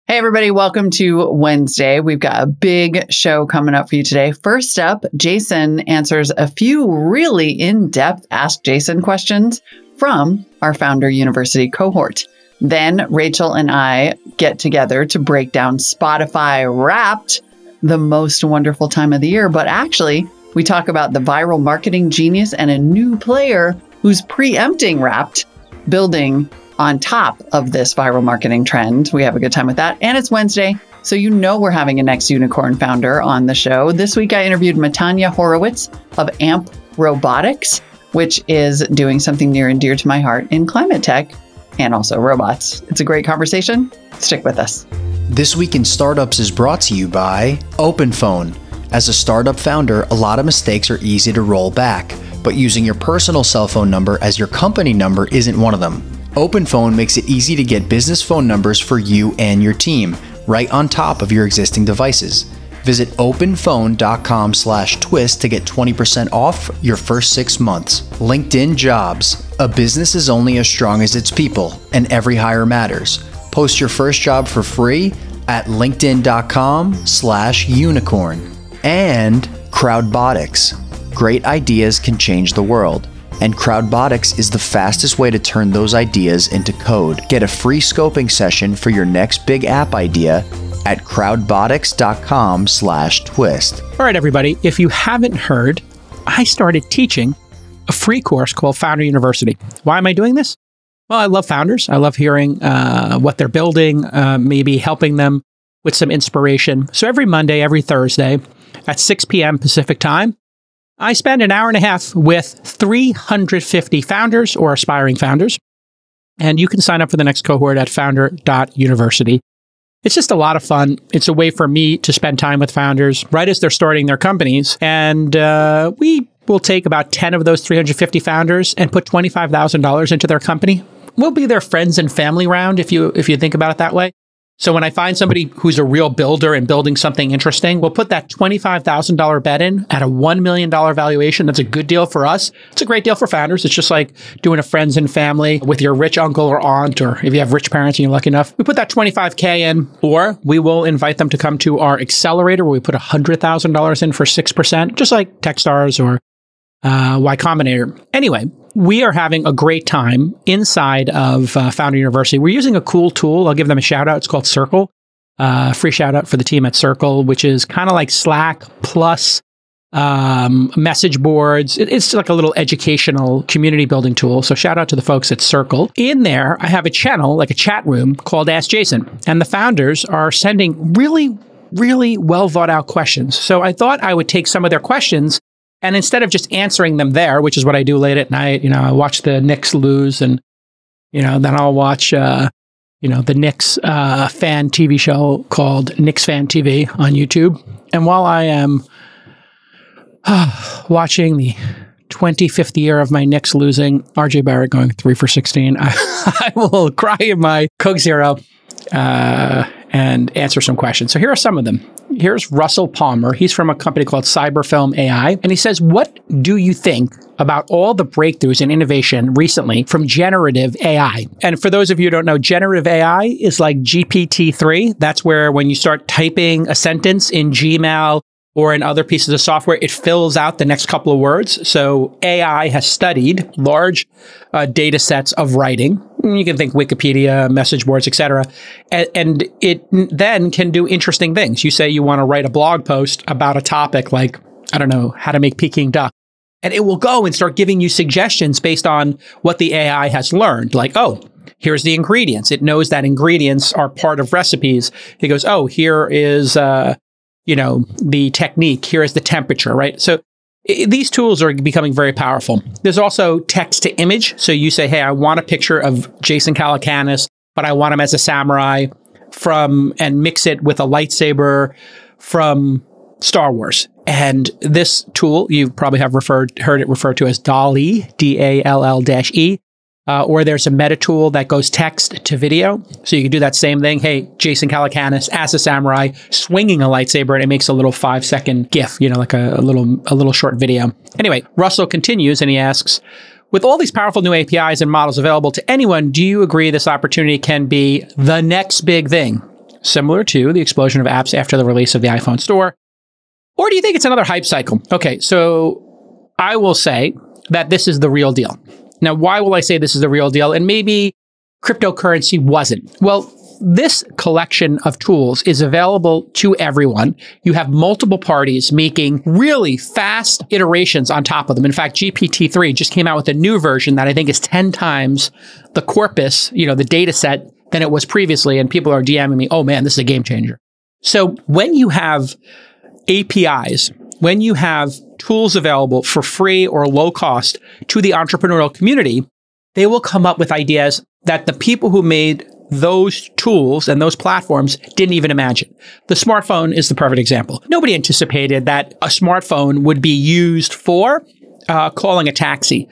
Hey, everybody. Welcome to Wednesday. We've got a big show coming up for you today. First up, Jason answers a few really in-depth Ask Jason questions from our Founder University cohort. Then Rachel and I get together to break down Spotify Wrapped, the most wonderful time of the year. But actually, we talk about the viral marketing genius and a new player who's preempting Wrapped, building on top of this viral marketing trend. We have a good time with that. And it's Wednesday, so you know we're having a next unicorn founder on the show. This week, I interviewed Matanya Horowitz of AMP Robotics, which is doing something near and dear to my heart in climate tech and also robots. It's a great conversation. Stick with us. This Week in Startups is brought to you by OpenPhone. As a startup founder, a lot of mistakes are easy to roll back, but using your personal cell phone number as your company number isn't one of them. OpenPhone makes it easy to get business phone numbers for you and your team, right on top of your existing devices. Visit openphone.com/twist to get 20% off your first 6 months. LinkedIn Jobs. A business is only as strong as its people, and every hire matters. Post your first job for free at linkedin.com/unicorn. And Crowdbotics. Great ideas can change the world. And Crowdbotics is the fastest way to turn those ideas into code. Get a free scoping session for your next big app idea at crowdbotics.com/twist. All right, everybody. If you haven't heard, I started teaching a free course called Founder University. Why am I doing this? Well, I love founders. I love hearing what they're building, maybe helping them with some inspiration. So every Monday, every Thursday at 6 p.m. Pacific time, I spend an hour and a half with 350 founders or aspiring founders, and you can sign up for the next cohort at founder.university. It's just a lot of fun. It's a way for me to spend time with founders right as they're starting their companies, and we will take about 10 of those 350 founders and put $25,000 into their company. We'll be their friends and family round if you think about it that way. So when I find somebody who's a real builder and building something interesting, we'll put that $25,000 bet in at a $1 million valuation. That's a good deal for us. It's a great deal for founders. It's just like doing a friends and family with your rich uncle or aunt, or if you have rich parents and you're lucky enough. We put that $25K in, or we will invite them to come to our accelerator where we put $100,000 in for 6%, just like Techstars or Y Combinator. Anyway, we are having a great time inside of Founder University. We're using a cool tool. I'll give them a shout out. It's called Circle. Free shout out for the team at Circle, which is kind of like Slack plus message boards. It's like a little educational community building tool. So shout out to the folks at Circle. In there, I have a channel, like a chat room called Ask Jason. And the founders are sending really, really well thought out questions. So I thought I would take some of their questions, and instead of just answering them there, which is what I do late at night, I watch the Knicks lose, and, then I'll watch, the Knicks fan TV show called Knicks Fan TV on YouTube. And while I am watching the 25th year of my Knicks losing, RJ Barrett going 3 for 16, I will cry in my Coke Zero and answer some questions. So here are some of them. Here's Russell Palmer. He's from a company called Cyberfilm AI. And he says, what do you think about all the breakthroughs in innovation recently from generative AI? And for those of you who don't know, generative AI is like GPT-3. That's where when you start typing a sentence in Gmail or in other pieces of software, it fills out the next couple of words. So AI has studied large data sets of writing. You can think Wikipedia, message boards, etc. And it then can do interesting things. You say you want to write a blog post about a topic like, I don't know, how to make Peking duck. And it will go and start giving you suggestions based on what the AI has learned. Like, oh, here's the ingredients. It knows that ingredients are part of recipes. It goes, oh, here is the technique, here is the temperature, right? So these tools are becoming very powerful. There's also text to image. So you say, hey, I want a picture of Jason Calacanis, but I want him as a samurai and mix it with a lightsaber from Star Wars. And this tool, you probably have heard it referred to as DALL-E, D-A-L-L-E. Or there's a meta tool that goes text to video. So you can do that same thing. Hey, Jason Calacanis as a samurai swinging a lightsaber, and it makes a little 5-second GIF, like a little short video. Anyway, Russell continues and he asks, with all these powerful new APIs and models available to anyone, do you agree this opportunity can be the next big thing? similar to the explosion of apps after the release of the iPhone store? Or do you think it's another hype cycle? Okay, so I will say that this is the real deal. Now, why will I say this is the real deal? And maybe cryptocurrency wasn't. Well, this collection of tools is available to everyone. You have multiple parties making really fast iterations on top of them. In fact, GPT-3 just came out with a new version that I think is 10 times the corpus, the data set than it was previously. And people are DMing me, oh man, this is a game changer. So when you have APIs, when you have tools available for free or low cost to the entrepreneurial community, they will come up with ideas that the people who made those tools and those platforms didn't even imagine. The smartphone is the perfect example. Nobody anticipated that a smartphone would be used for calling a taxi.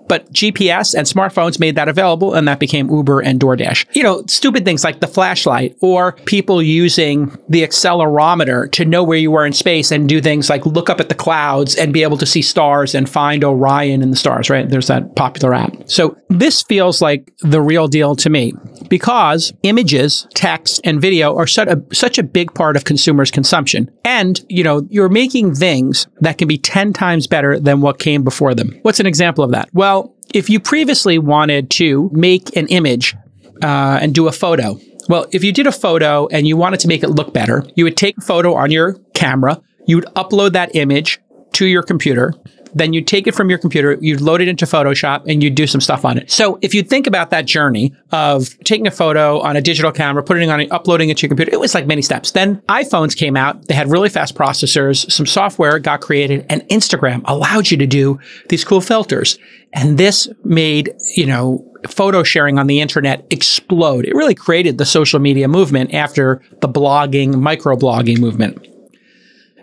But GPS and smartphones made that available, and that became Uber and DoorDash. Stupid things like the flashlight or people using the accelerometer to know where you were in space and do things like look up at the clouds and be able to see stars and find Orion in the stars, right? There's that popular app. So this feels like the real deal to me because images, text, and video are such a big part of consumers' consumption. And, you're making things that can be 10 times better than what came before them. What's an example of that? Well, if you previously wanted to make an image and do a photo, well, if you did a photo and you wanted to make it look better, you would take a photo on your camera, you would upload that image to your computer, then you'd take it from your computer, you'd load it into Photoshop, and you'd do some stuff on it. So if you think about that journey of taking a photo on a digital camera, putting it on it, uploading it to your computer, it was like many steps. Then iPhones came out, they had really fast processors, some software got created, and Instagram allowed you to do these cool filters. And this made, photo sharing on the internet explode. It really created the social media movement after the blogging, microblogging movement.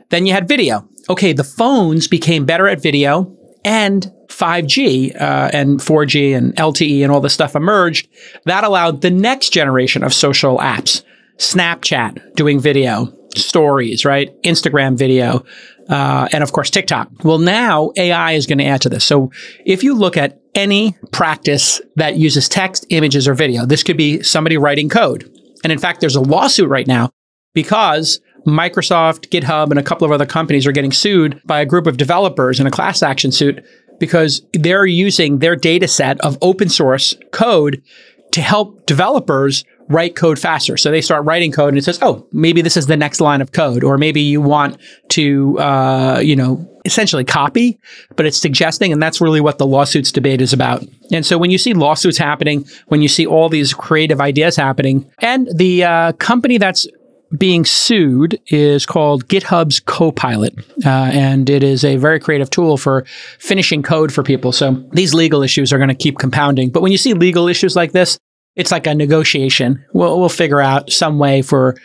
Then you had video. Okay, the phones became better at video and 5G and 4G and LTE and all this stuff emerged. That allowed the next generation of social apps. Snapchat doing video, stories, right? Instagram video, and of course, TikTok. Well, now AI is going to add to this. So if you look at any practice that uses text, images, or video, this could be somebody writing code. And in fact, there's a lawsuit right now because Microsoft, GitHub, and a couple of other companies are getting sued by a group of developers in a class action suit because they're using their data set of open source code to help developers write code faster. So they start writing code and it says, oh, maybe this is the next line of code, or maybe you want to, essentially copy, but it's suggesting, and that's really what the lawsuits debate is about. And so when you see lawsuits happening, when you see all these creative ideas happening, and the company that's being sued is called GitHub's Copilot, and it is a very creative tool for finishing code for people. So these legal issues are going to keep compounding. But when you see legal issues like this, it's like a negotiation. We'll figure out some way for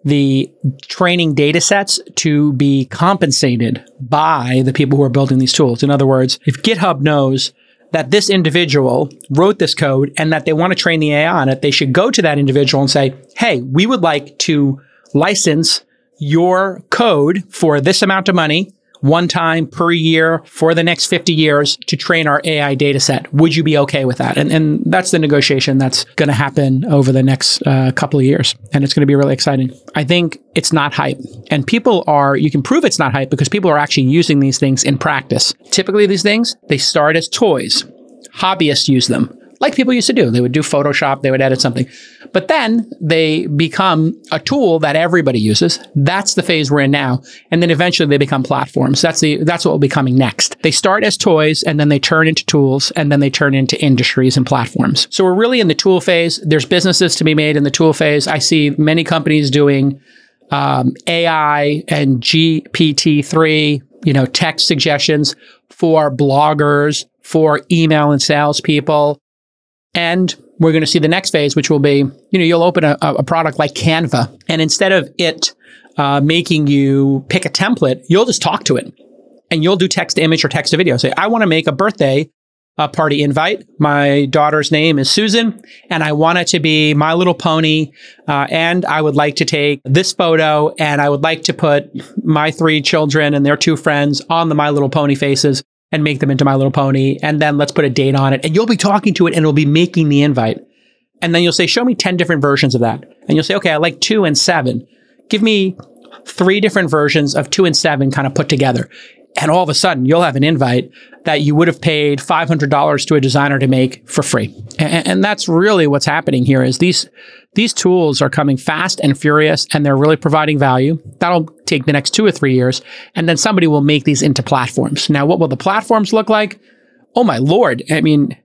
the training data sets to be compensated by the people who are building these tools. In other words, if GitHub knows that this individual wrote this code and that they want to train the AI on it, they should go to that individual and say, hey, we would like to license your code for this amount of money, one time per year for the next 50 years to train our AI data set. Would you be okay with that? And that's the negotiation that's going to happen over the next couple of years. And it's going to be really exciting. I think it's not hype. And you can prove it's not hype because people are actually using these things in practice. Typically, these things, they start as toys. Hobbyists use them, like people used to do. They would do Photoshop, they would edit something. But then they become a tool that everybody uses. That's the phase we're in now. And then eventually they become platforms. That's what will be coming next. They start as toys, and then they turn into tools, and then they turn into industries and platforms. So we're really in the tool phase. There's businesses to be made in the tool phase. I see many companies doing AI and GPT-3, text suggestions for bloggers, for email and salespeople. And we're going to see the next phase, which will be, you'll open a product like Canva, and instead of it making you pick a template, you'll just talk to it, and you'll do text to image or text to video. Say, I want to make a birthday party invite. My daughter's name is Susan, and I want it to be My Little Pony, and I would like to take this photo, and I would like to put my 3 children and their 2 friends on the My Little Pony faces and make them into My Little Pony, and then let's put a date on it, and you'll be talking to it, and it'll be making the invite. And then you'll say, show me 10 different versions of that. And you'll say, okay, I like 2 and 7. Give me 3 different versions of 2 and 7 kind of put together. And all of a sudden, you'll have an invite that you would have paid $500 to a designer to make for free. And that's really what's happening here is these tools are coming fast and furious, and they're really providing value. That'll take the next 2 or 3 years. And then somebody will make these into platforms. Now, what will the platforms look like? Oh, my Lord. I mean,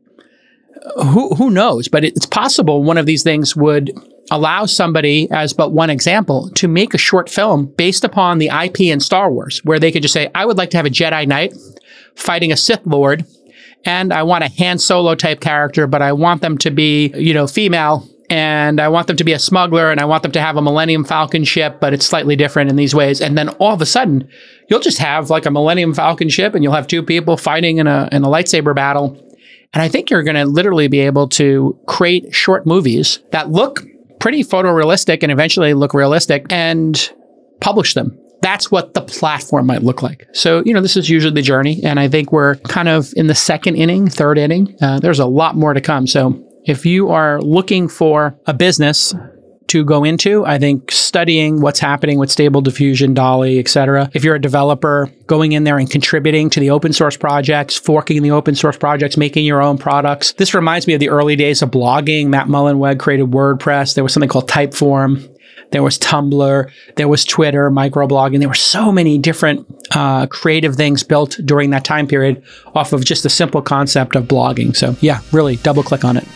who knows? But it's possible one of these things would allow somebody, as but one example, to make a short film based upon the IP in Star Wars, where they could just say, I would like to have a Jedi Knight fighting a Sith Lord, and I want a Han Solo type character, but I want them to be, female, and I want them to be a smuggler, and I want them to have a Millennium Falcon ship, but it's slightly different in these ways. And then all of a sudden, you'll just have like a Millennium Falcon ship, and you'll have 2 people fighting in a lightsaber battle. And I think you're going to literally be able to create short movies that look pretty photorealistic and eventually look realistic and publish them. That's what the platform might look like. So, this is usually the journey. And I think we're kind of in the 2nd inning, 3rd inning. There's a lot more to come. So if you are looking for a business to go into, I think studying what's happening with Stable Diffusion, DALL-E, et cetera. If you're a developer, going in there and contributing to the open source projects, forking the open source projects, making your own products. This reminds me of the early days of blogging. Matt Mullenweg created WordPress. There was something called Typeform. There was Tumblr. There was Twitter, microblogging. There were so many different creative things built during that time period off of just the simple concept of blogging. So yeah, really double click on it.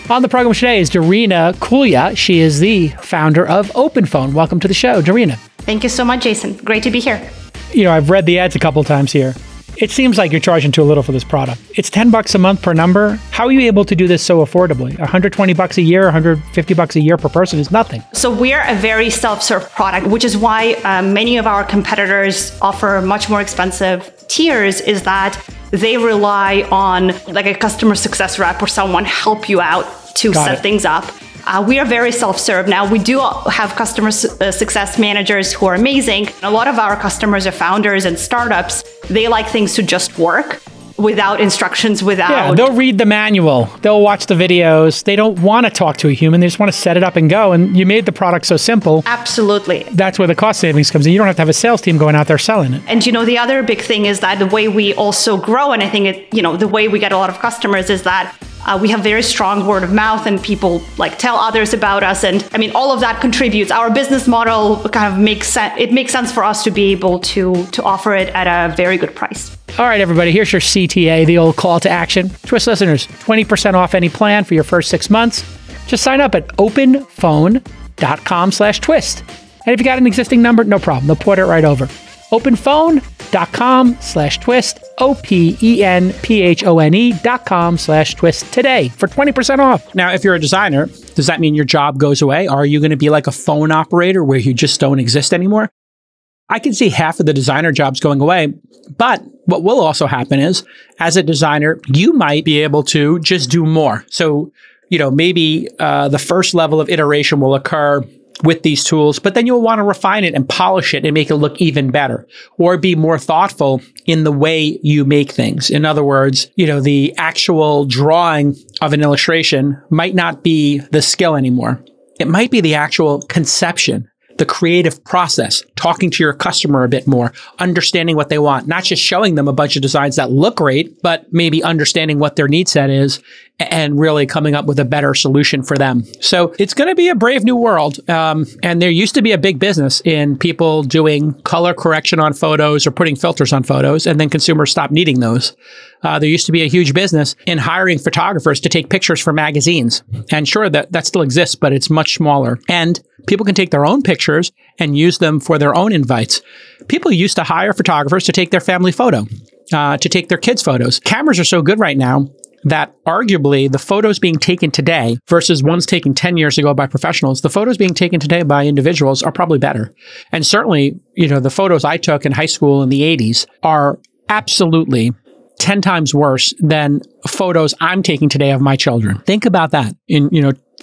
On the program today is Darina Kulya. She is the founder of OpenPhone. Welcome to the show, Darina. Thank you so much, Jason. Great to be here. I've read the ads a couple of times here. It seems like you're charging too little for this product. It's $10 a month per number. How are you able to do this so affordably? $120 a year, $150 a year per person is nothing. So we're a very self-serve product, which is why many of our competitors offer much more expensive tiers, is that they rely on like a customer success rep or someone help you out to set things up. We are very self-serve. Now, we do have customer success managers who are amazing. A lot of our customers are founders and startups. They like things to just work without instructions, Yeah, they'll read the manual. They'll watch the videos. They don't want to talk to a human. They just want to set it up and go. And you made the product so simple. Absolutely. That's where the cost savings comes in. You don't have to have a sales team going out there selling it. And the other big thing is that the way we also grow, and I think the way we get a lot of customers is that we have very strong word of mouth, and people tell others about us. And all of that contributes. Our business model kind of makes sense. It makes sense for us to be able to offer it at a very good price. All right, everybody, here's your CTA, the old call to action. Twist listeners, 20% off any plan for your first 6 months. Just sign up at openphone.com/twist. And if you got an existing number, no problem. They'll port it right over. openphone.com/twist, openphone.com/twist today for 20% off. Now, if you're a designer, does that mean your job goes away? Are you going to be like a phone operator where you just don't exist anymore? I can see half of the designer jobs going away, but what will also happen is, as a designer, you might be able to just do more. So, maybe the first level of iteration will occur with these tools, but then you'll want to refine it and polish it and make it look even better, or be more thoughtful in the way you make things. In other words, the actual drawing of an illustration might not be the skill anymore. It might be the actual conception, the creative process, talking to your customer a bit more, understanding what they want, not just showing them a bunch of designs that look great, but maybe understanding what their need set is and really coming up with a better solution for them. So it's going to be a brave new world. And there used to be a big business in people doing color correction on photos or putting filters on photos, and then consumers stopped needing those. There used to be a huge business in hiring photographers to take pictures for magazines. And sure, that still exists, but it's much smaller. And people can take their own pictures and use them for their own invites. People used to hire photographers to take their family photo, to take their kids' photos. Cameras are so good right now that arguably the photos being taken today versus ones taken 10 years ago by professionals, the photos being taken today by individuals are probably better. And certainly, the photos I took in high school in the 80s are absolutely 10 times worse than photos I'm taking today of my children. Think about that. In,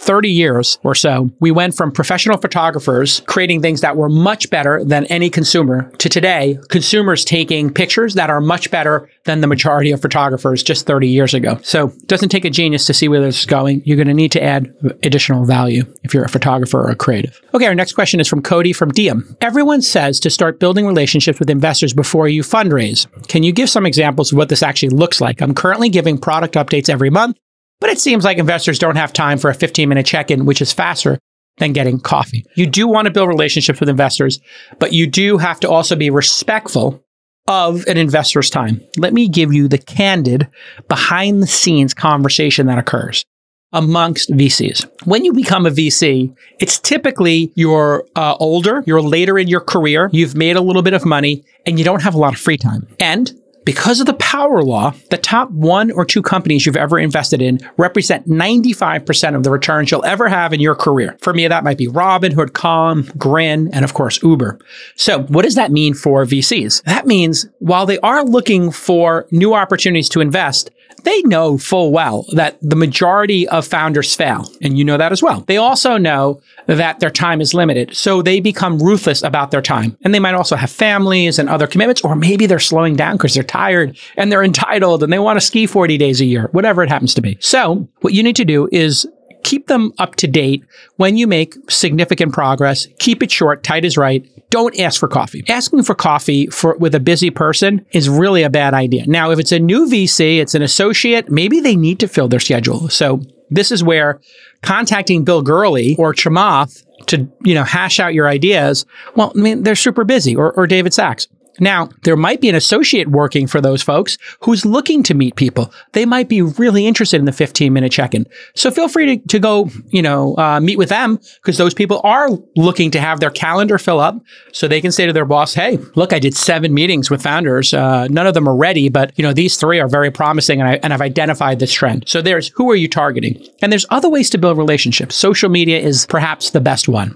30 years or so, we went from professional photographers creating things that were much better than any consumer to today, consumers taking pictures that are much better than the majority of photographers just 30 years ago. So it doesn't take a genius to see where this is going. You're going to need to add additional value if you're a photographer or a creative. Okay, our next question is from Cody from Diem. Everyone says to start building relationships with investors before you fundraise. Can you give some examples of what this actually looks like? I'm currently giving product updates every month, but it seems like investors don't have time for a 15-minute check-in, which is faster than getting coffee. You do want to build relationships with investors, but you do have to also be respectful of an investor's time. Let me give you the candid, behind-the-scenes conversation that occurs amongst VCs. When you become a VC, it's typically you're older, you're later in your career, you've made a little bit of money, and you don't have a lot of free time. And because of the power law, the top 1 or 2 companies you've ever invested in represent 95% of the returns you'll ever have in your career. For me, that might be Robinhood, Calm, Grin, and of course, Uber. So what does that mean for VCs? That means while they are looking for new opportunities to invest, they know full well that the majority of founders fail, and you know that as well. They also know that their time is limited, so they become ruthless about their time. And they might also have families and other commitments, or maybe they're slowing down because they're tired and they're entitled and they want to ski 40 days a year, whatever it happens to be. So what you need to do is keep them up to date when you make significant progress. Keep it short, tight is right. Don't ask for coffee. Asking for coffee with a busy person is really a bad idea. Now, if it's a new VC, it's an associate, maybe they need to fill their schedule. So this is where contacting Bill Gurley or Chamath to, hash out your ideas, well, I mean, they're super busy, or David Sachs. Now, there might be an associate working for those folks who's looking to meet people. They might be really interested in the 15-minute check-in. So feel free to go, meet with them, because those people are looking to have their calendar fill up so they can say to their boss, hey, look, I did 7 meetings with founders. None of them are ready, but these 3 are very promising, and I've identified this trend. So there's who are you targeting? And there's other ways to build relationships. Social media is perhaps the best one.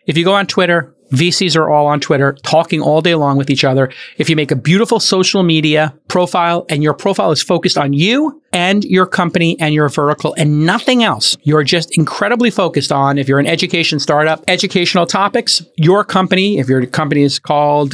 If you go on Twitter, VCs are all on Twitter, talking all day long with each other. If you make a beautiful social media profile and your profile is focused on you and your company and your vertical and nothing else, you're just incredibly focused on, if you're an education startup, educational topics, your company, if your company is called,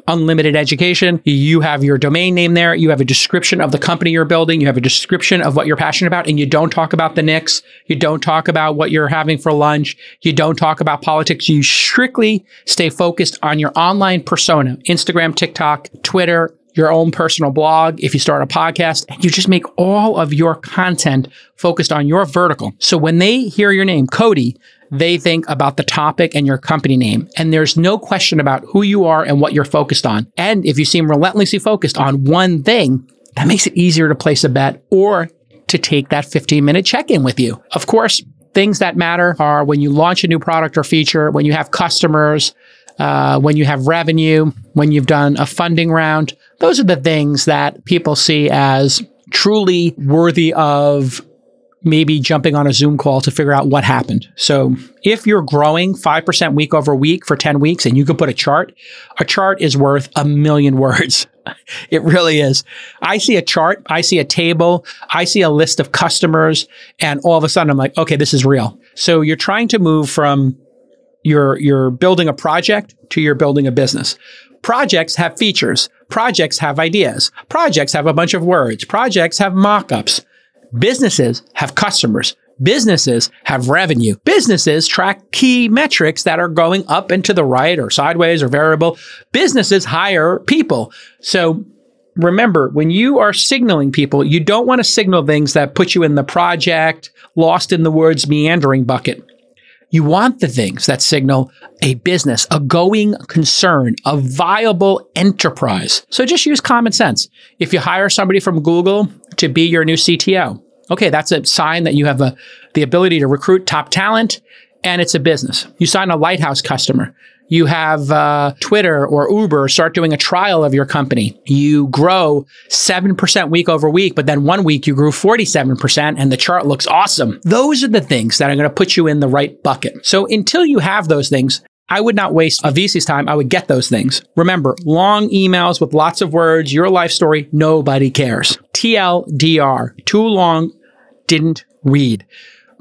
Unlimited Education, you have your domain name there, you have a description of the company you're building, you have a description of what you're passionate about, and you don't talk about the Knicks, you don't talk about what you're having for lunch, you don't talk about politics, you strictly stay focused on your online persona, Instagram, TikTok, Twitter, your own personal blog, if you start a podcast, and you just make all of your content focused on your vertical. So when they hear your name, Cody, they think about the topic and your company name. And there's no question about who you are and what you're focused on. And if you seem relentlessly focused on one thing, that makes it easier to place a bet or to take that 15-minute check-in with you. Of course, things that matter are when you launch a new product or feature, when you have customers, when you have revenue, when you've done a funding round. Those are the things that people see as truly worthy of maybe jumping on a Zoom call to figure out what happened. So if you're growing 5% week over week for 10 weeks and you can put a chart is worth 1,000,000 words. It really is. I see a chart, I see a table, I see a list of customers, and all of a sudden I'm like, okay, this is real. So you're trying to move from you're building a project to you're building a business. Projects have features. Projects have ideas. Projects have a bunch of words. Projects have mock-ups. Businesses have customers. Businesses have revenue. Businesses track key metrics that are going up and to the right or sideways or variable. Businesses hire people. So remember, when you are signaling people, you don't want to signal things that put you in the project, lost in the woods, meandering bucket. You want the things that signal a business, a going concern, a viable enterprise. So just use common sense. If you hire somebody from Google to be your new CTO, okay, that's a sign that you have the ability to recruit top talent, and it's a business. You sign a lighthouse customer. You have Twitter or Uber start doing a trial of your company. You grow 7% week over week, but then one week you grew 47% and the chart looks awesome. Those are the things that are going to put you in the right bucket. So until you have those things, I would not waste a VC's time. I would get those things. Remember, long emails with lots of words, your life story, nobody cares. TLDR, too long, didn't read.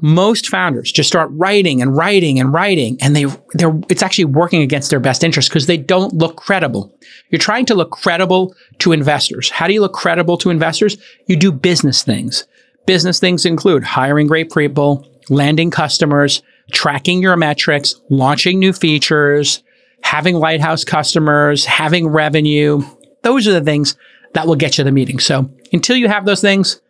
most founders just start writing and writing and writing, and it's actually working against their best interest because they don't look credible. You're trying to look credible to investors. How do you look credible to investors? You do business things. Business things include hiring great people, landing customers, tracking your metrics, launching new features, having lighthouse customers, having revenue. Those are the things that will get you the meeting. So until you have those things,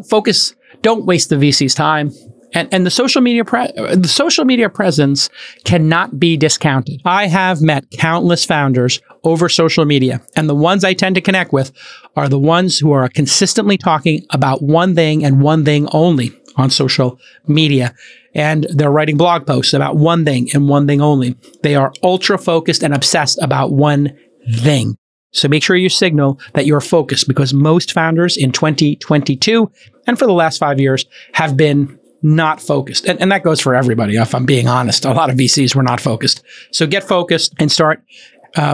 focus. Don't waste the VC's time. And the social media presence cannot be discounted. I have met countless founders over social media, and the ones I tend to connect with are the ones who are consistently talking about one thing and one thing only on social media. And they're writing blog posts about one thing and one thing only. They are ultra focused and obsessed about one thing. So make sure you signal that you're focused, because most founders in 2022 and for the last 5 years have been not focused. And that goes for everybody. If I'm being honest, a lot of VCs were not focused. So get focused and start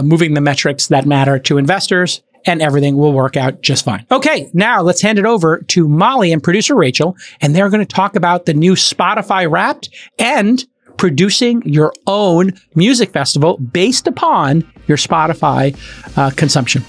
moving the metrics that matter to investors, and everything will work out just fine. Okay, now let's hand it over to Molly and producer Rachel, and they're going to talk about the new Spotify Wrapped and producing your own music festival based upon your Spotify consumption.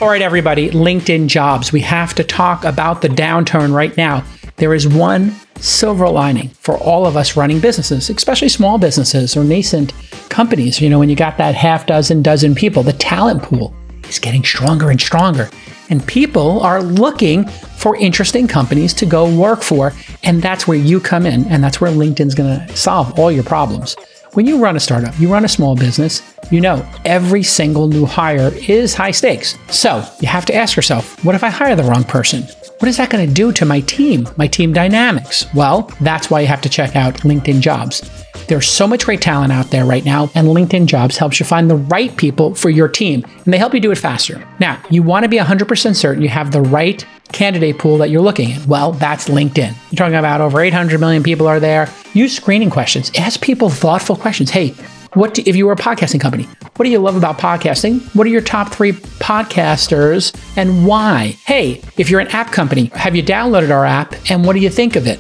All right, everybody, LinkedIn jobs. We have to talk about the downturn right now. There is one silver lining for all of us running businesses, especially small businesses or nascent companies. You know, when you got that half dozen people, the talent pool is getting stronger and stronger. And people are looking for interesting companies to go work for. And that's where you come in. And that's where LinkedIn's going to solve all your problems. When you run a startup, you run a small business, you know every single new hire is high stakes. So you have to ask yourself, what if I hire the wrong person? What is that going to do to my team dynamics? Well, that's why you have to check out LinkedIn Jobs. There's so much great talent out there right now, and LinkedIn Jobs helps you find the right people for your team, and they help you do it faster. Now, you want to be 100% certain you have the right candidate pool that you're looking at. Well, that's LinkedIn. You're talking about over 800 million people are there. Use screening questions. Ask people thoughtful questions. Hey, if you were a podcasting company, what do you love about podcasting? What are your top 3 podcasters and why? Hey, if you're an app company, have you downloaded our app and what do you think of it?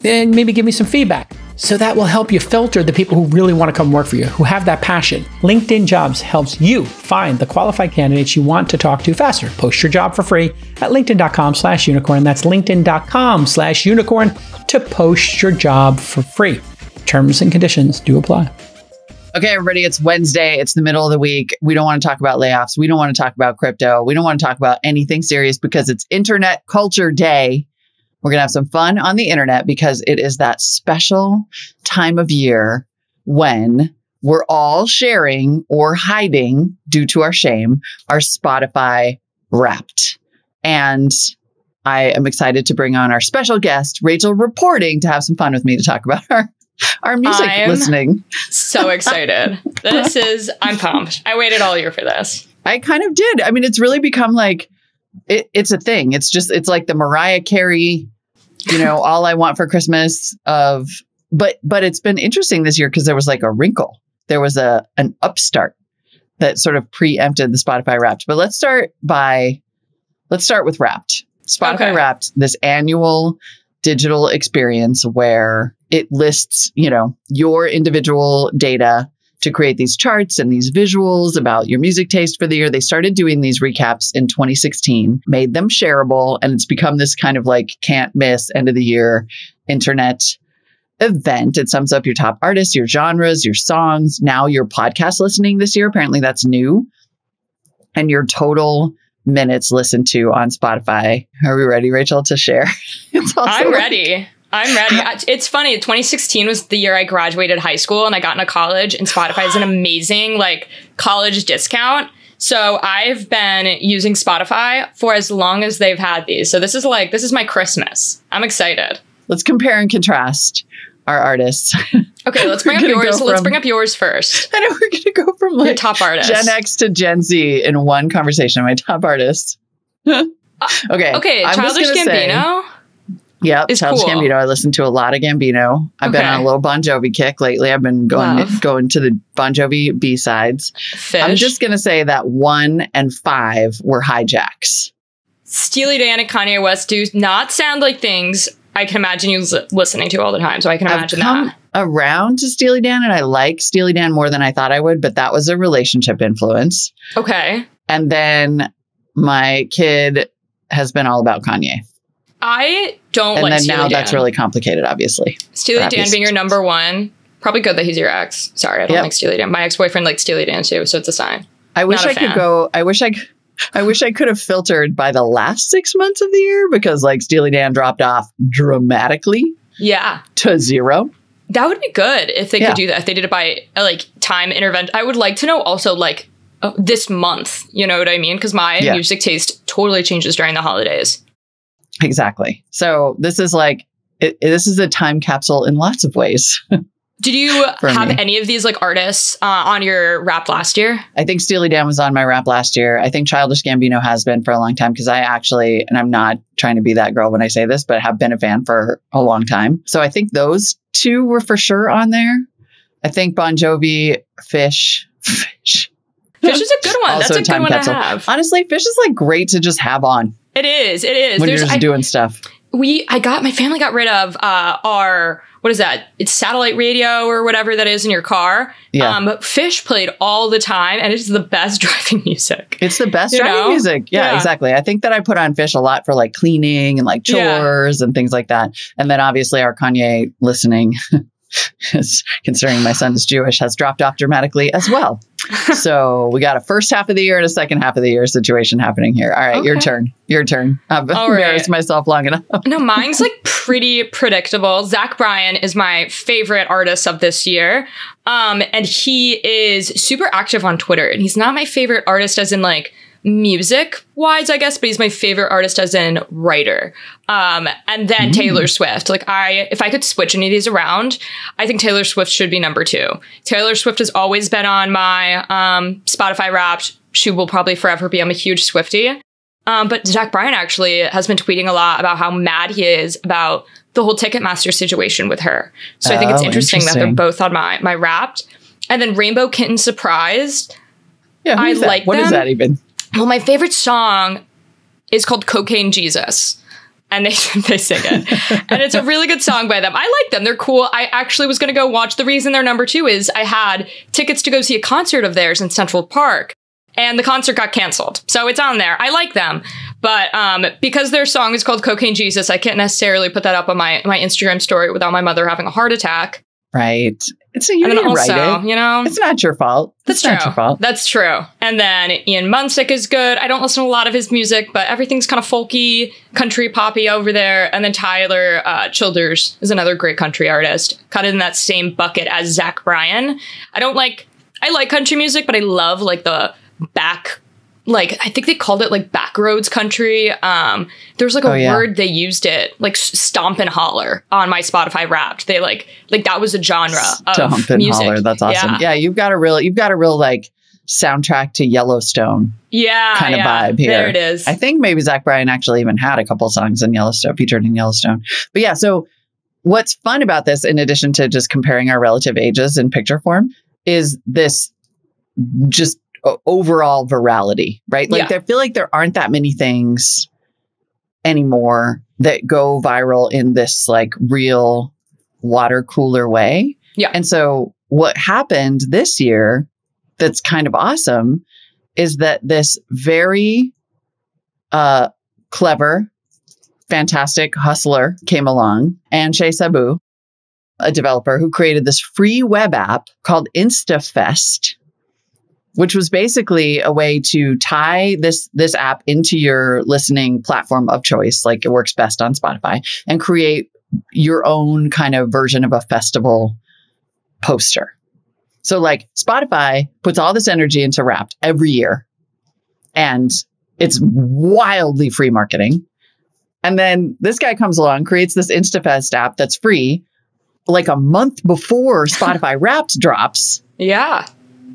And maybe give me some feedback. So that will help you filter the people who really want to come work for you, who have that passion. LinkedIn Jobs helps you find the qualified candidates you want to talk to faster. Post your job for free at linkedin.com/unicorn. That's linkedin.com/unicorn to post your job for free. Terms and conditions do apply. Okay, everybody, it's Wednesday. It's the middle of the week. We don't want to talk about layoffs. We don't want to talk about crypto. We don't want to talk about anything serious because it's Internet Culture Day. We're going to have some fun on the internet because it is that special time of year when we're all sharing or hiding, due to our shame, our Spotify Wrapped. And I am excited to bring on our special guest, Rachel, reporting to have some fun with me to talk about our music listening. So excited. I'm pumped. I waited all year for this. I kind of did. I mean, it's really become like, it's a thing. It's like the Mariah Carey, all I want for Christmas but it's been interesting this year because there was like a wrinkle. There was an upstart that sort of preempted the Spotify Wrapped. But let's start with Wrapped. Spotify Wrapped, this annual digital experience where it lists, your individual data to create these charts and these visuals about your music taste for the year. They started doing these recaps in 2016, made them shareable, and it's become this kind of like can't miss end of the year internet event. It sums up your top artists, your genres, your songs, now your podcast listening this year. Apparently that's new. And your total minutes listened to on Spotify. Are we ready, Rachel, to share? I'm ready. It's funny. 2016 was the year I graduated high school and I got into college, and Spotify is an amazing college discount. So I've been using Spotify for as long as they've had these. So this is my Christmas. I'm excited. Let's compare and contrast our artists. Okay, let's bring up yours. Let's bring up yours first. I know we're going to go from your top artists. Gen X to Gen Z in one conversation. My top artists. Okay. Childish Gambino. Yeah, Childish cool. Gambino. I listen to a lot of Gambino. I've been on a little Bon Jovi kick lately. I've been going to the Bon Jovi B-sides. Fish. I'm just going to say that 1 and 5 were hijacks. Steely Dan and Kanye West do not sound like things I can imagine you listening to all the time. So I can imagine that. Around to Steely Dan, and I like Steely Dan more than I thought I would, but that was a relationship influence. Okay. And then my kid has been all about Kanye. I don't like Steely Dan. And then now that's really complicated, obviously. Steely Dan being your number one. Probably good that he's your ex. Sorry, I don't like Steely Dan. My ex-boyfriend liked Steely Dan too, so it's a sign. I wish I could go. I wish I could have filtered by the last 6 months of the year, because like Steely Dan dropped off dramatically. Yeah. To zero. That would be good if they could do that. If they did it by like time intervention. I would like to know also like this month. You know what I mean? Because my music taste totally changes during the holidays. Exactly. So this is like this is a time capsule in lots of ways. Did you have any of these like artists on your rap last year? I think Steely Dan was on my rap last year. I think Childish Gambino has been for a long time, because I actually, and I'm not trying to be that girl when I say this, but have been a fan for a long time. So I think those two were for sure on there. I think Bon Jovi, Fish. Fish is a good one. That's a good one to have. Honestly, Fish is like great to just have on. It is. It is. When you're just doing stuff. My family got rid of our, what is that? It's satellite radio or whatever that is in your car. Yeah. Fish played all the time, and it's the best driving music. It's the best driving music. Yeah, exactly. I think that I put on Fish a lot for like cleaning and like chores and things like that. And then obviously our Kanye listening, considering my son is Jewish, has dropped off dramatically as well. So we got a first half of the year and a second half of the year situation happening here. All right, your turn. I've embarrassed myself long enough. No, mine's like pretty predictable. Zach Bryan is my favorite artist of this year. And he is super active on Twitter. And he's not my favorite artist as in like music wise, I guess, but he's my favorite artist as in writer. And then Taylor Swift. Like if I could switch any of these around, I think Taylor Swift should be number 2. Taylor Swift has always been on my Spotify Wrapped. She will probably forever be. I'm a huge Swiftie. But Zach Bryan actually has been tweeting a lot about how mad he is about the whole Ticketmaster situation with her. So I think it's interesting that they're both on my Wrapped. And then Rainbow Kitten Surprised. Yeah, I like them. What is that even? Well, my favorite song is called Cocaine Jesus. And they sing it. And it's a really good song by them. I like them. They're cool. I actually was going to go watch. The reason they're number 2 is I had tickets to go see a concert of theirs in Central Park. And the concert got canceled. So it's on there. I like them. But because their song is called Cocaine Jesus, I can't necessarily put that up on my Instagram story without my mother having a heart attack. Right. It's you didn't write it. You know, it's not your fault. That's true. Not your fault. That's true. And then Ian Munsick is good. I don't listen to a lot of his music, but everything's kind of folky, country poppy over there. And then Tyler Childers is another great country artist, kind of in that same bucket as Zach Bryan. I like country music, but I love like the back. Like, I think they called it like backroads country. There was like a word they used it, like stomp and holler on my Spotify Wrapped. They like that was a genre of stomp and music. Holler. That's awesome. Yeah, you've got a real like soundtrack to Yellowstone. Kind of vibe here. There it is. I think maybe Zach Bryan actually even had a couple songs in Yellowstone, featured in Yellowstone. But yeah, so what's fun about this, in addition to just comparing our relative ages in picture form, is this just overall virality, right? Like I feel like there aren't that many things anymore that go viral in this like real water cooler way. Yeah. And so what happened this year that's kind of awesome is that this very clever, fantastic hustler came along, and Shay Sabu, a developer who created this free web app called InstaFest, which was basically a way to tie this app into your listening platform of choice, like it works best on Spotify, and create your own kind of version of a festival poster. So like Spotify puts all this energy into Wrapped every year, and it's wildly free marketing. And then this guy comes along, creates this InstaFest app that's free, like a month before Spotify Wrapped drops. Yeah.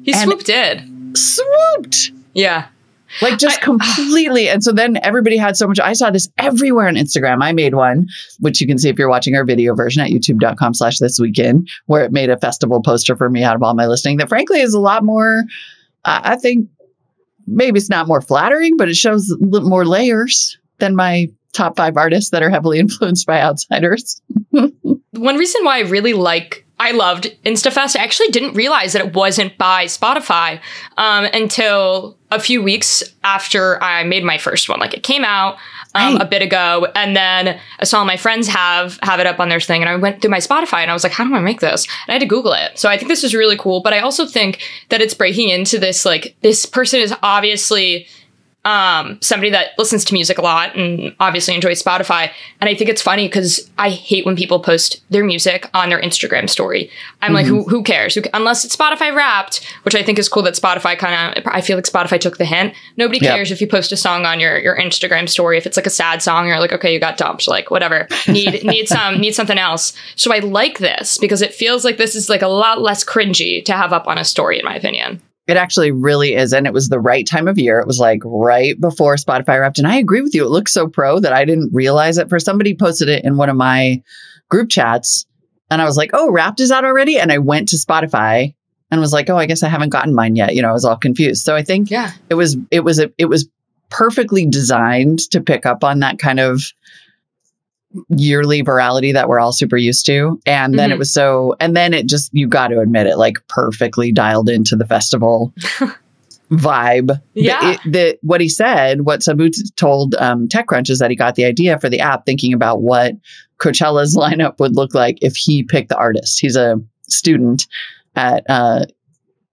He swooped in. Swooped. Yeah. Like just completely. And so then everybody had so much. I saw this everywhere on Instagram. I made one, which you can see if you're watching our video version at youtube.com/thisweekend, where it made a festival poster for me out of all my listening that frankly is a lot more, I think maybe it's not more flattering, but it shows more layers than my top 5 artists that are heavily influenced by outsiders. One reason why I loved InstaFest, I actually didn't realize that it wasn't by Spotify until a few weeks after I made my first one. Like, it came out a bit ago, and then I saw my friends have it up on their thing, and I went through my Spotify and I was like, how do I make this? And I had to Google it. So I think this is really cool, but I also think that it's breaking into this, like, this person is obviously somebody that listens to music a lot and obviously enjoys Spotify. And I think it's funny because I hate when people post their music on their Instagram story. I'm like, who cares? Unless it's Spotify Wrapped, which I think is cool that Spotify I feel like Spotify took the hint. Nobody cares if you post a song on your Instagram story. If it's like a sad song, you're like, okay, you got dumped. Like, whatever. Need something else. So I like this because it feels like this is like a lot less cringy to have up on a story, in my opinion. It actually really is. And it was the right time of year. It was like right before Spotify Wrapped. And I agree with you. It looks so pro that I didn't realize it. Somebody posted it in one of my group chats. And I was like, oh, Wrapped is out already. And I went to Spotify and was like, oh, I guess I haven't gotten mine yet. You know, I was all confused. So I think it was perfectly designed to pick up on that kind of yearly virality that we're all super used to. And then you got to admit it, like, perfectly dialed into the festival vibe. Yeah. What Sabu told TechCrunch is that he got the idea for the app thinking about what Coachella's lineup would look like if he picked the artist. He's a student at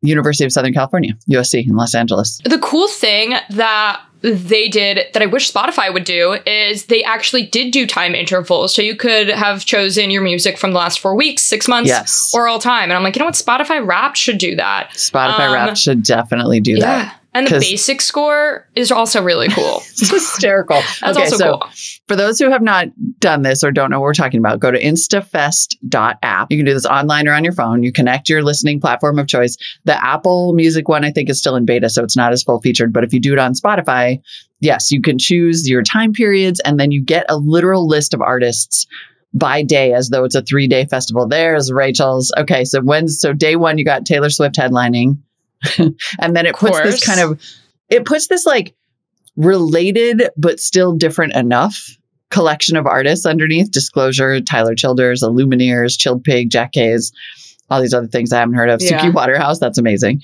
University of Southern California, USC in Los Angeles. The cool thing that they did that I wish Spotify would do is they actually did do time intervals. So you could have chosen your music from the last 4 weeks, 6 months, or all time. And I'm like, you know what? Spotify Wrapped should do that. Spotify Wrapped should definitely do that. And the basic score is also really cool. It's hysterical. That's also cool. For those who have not done this or don't know what we're talking about, go to instafest.app. You can do this online or on your phone. You connect your listening platform of choice. The Apple Music one, I think, is still in beta, so it's not as full featured. But if you do it on Spotify, yes, you can choose your time periods, and then you get a literal list of artists by day, as though it's a 3-day festival. There's Rachel's. Okay, so day one, you got Taylor Swift headlining. And then it puts this like related but still different enough collection of artists underneath. Disclosure, Tyler Childers, Illumineers, Chilled Pig, Jack Hayes, all these other things I haven't heard of. Suki Waterhouse, that's amazing.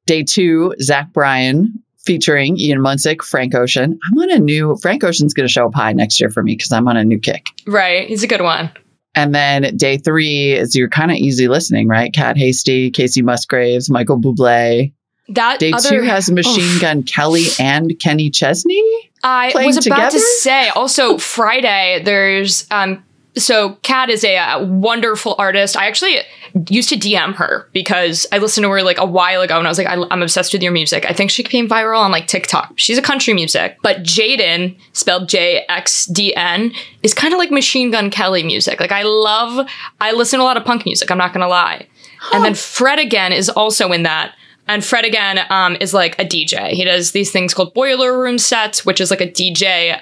Day 2, Zach Bryan featuring Ian Munsick, Frank Ocean. Frank Ocean's going to show up high next year for me because I'm on a new kick. Right. He's a good one. And then day 3 is your kind of easy listening, right? Kat Hasty, Casey Musgraves, Michael Bublé. Day 2 has Machine Gun Kelly and Kenny Chesney. I was about to say, also Friday, there's, so Kat is a wonderful artist. I actually used to DM her because I listened to her like a while ago and I was like, I'm obsessed with your music. I think she came viral on like TikTok. She's a country music, but Jaden, spelled JXDN, is kind of like Machine Gun Kelly music. Like I listen to a lot of punk music. I'm not going to lie. Huh. And then Fred Again is also in that. And Fred Again is like a DJ. He does these things called boiler room sets, which is like a DJ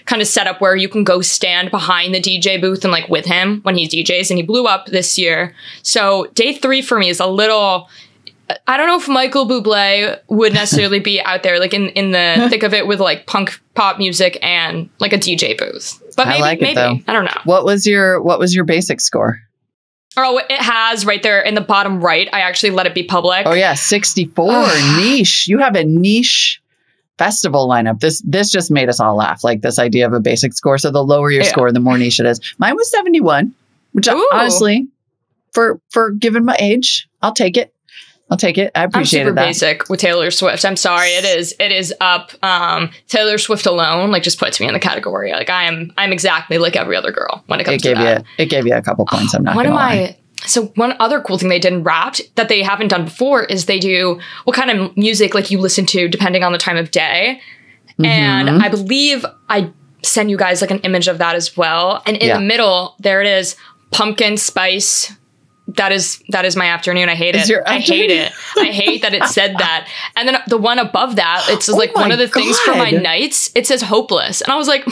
kind of setup where you can go stand behind the DJ booth and like with him when he DJs. And he blew up this year. So day 3 for me is a little, I don't know if Michael Bublé would necessarily be out there like in the thick of it with like punk pop music and like a DJ booth. But maybe, I like it, though. I don't know. What was your basic score? Oh, it has right there in the bottom right. I actually let it be public. Oh, yeah. 64. Niche. You have a niche festival lineup. This just made us all laugh. Like this idea of a basic score. So the lower your score, the more niche it is. Mine was 71, which honestly, for given my age, I'll take it. I appreciate that. I'm super basic with Taylor Swift. I'm sorry. It is up. Taylor Swift alone, like, just puts me in the category. Like I'm exactly like every other girl when it comes to that. It gave you a couple points. I'm not going to lie. So one other cool thing they did in Wrapped that they haven't done before is they do what kind of music like you listen to depending on the time of day. Mm-hmm. And I believe I sent you guys like an image of that as well. And in the middle, there it is, pumpkin spice. That is my afternoon. I hate it. I hate it. I hate that it said that. And then the one above that, it's like one of the things for my nights. It says hopeless. And I was like,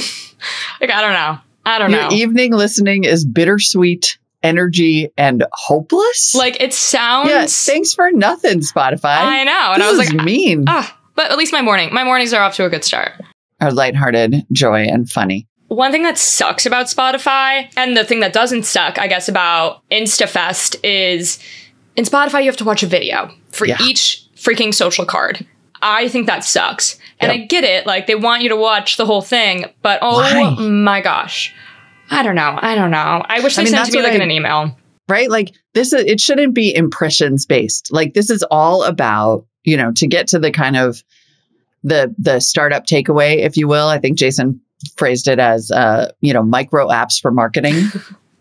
I don't know. Your evening listening is bittersweet, energy, and hopeless? Like it sounds... Yeah, thanks for nothing, Spotify. I know. And I was like... mean. But at least my mornings are off to a good start. are lighthearted joy and funny. One thing that sucks about Spotify, and the thing that doesn't suck, I guess, about InstaFest is in Spotify, you have to watch a video for each freaking social card. I think that sucks. And I get it. Like, they want you to watch the whole thing, but oh my gosh. I don't know. I wish they sent it to me like in an email. Right? Like, it shouldn't be impressions based. Like, this is all about, you know, to get to the kind of the startup takeaway, if you will. I think Jason phrased it as, you know, micro apps for marketing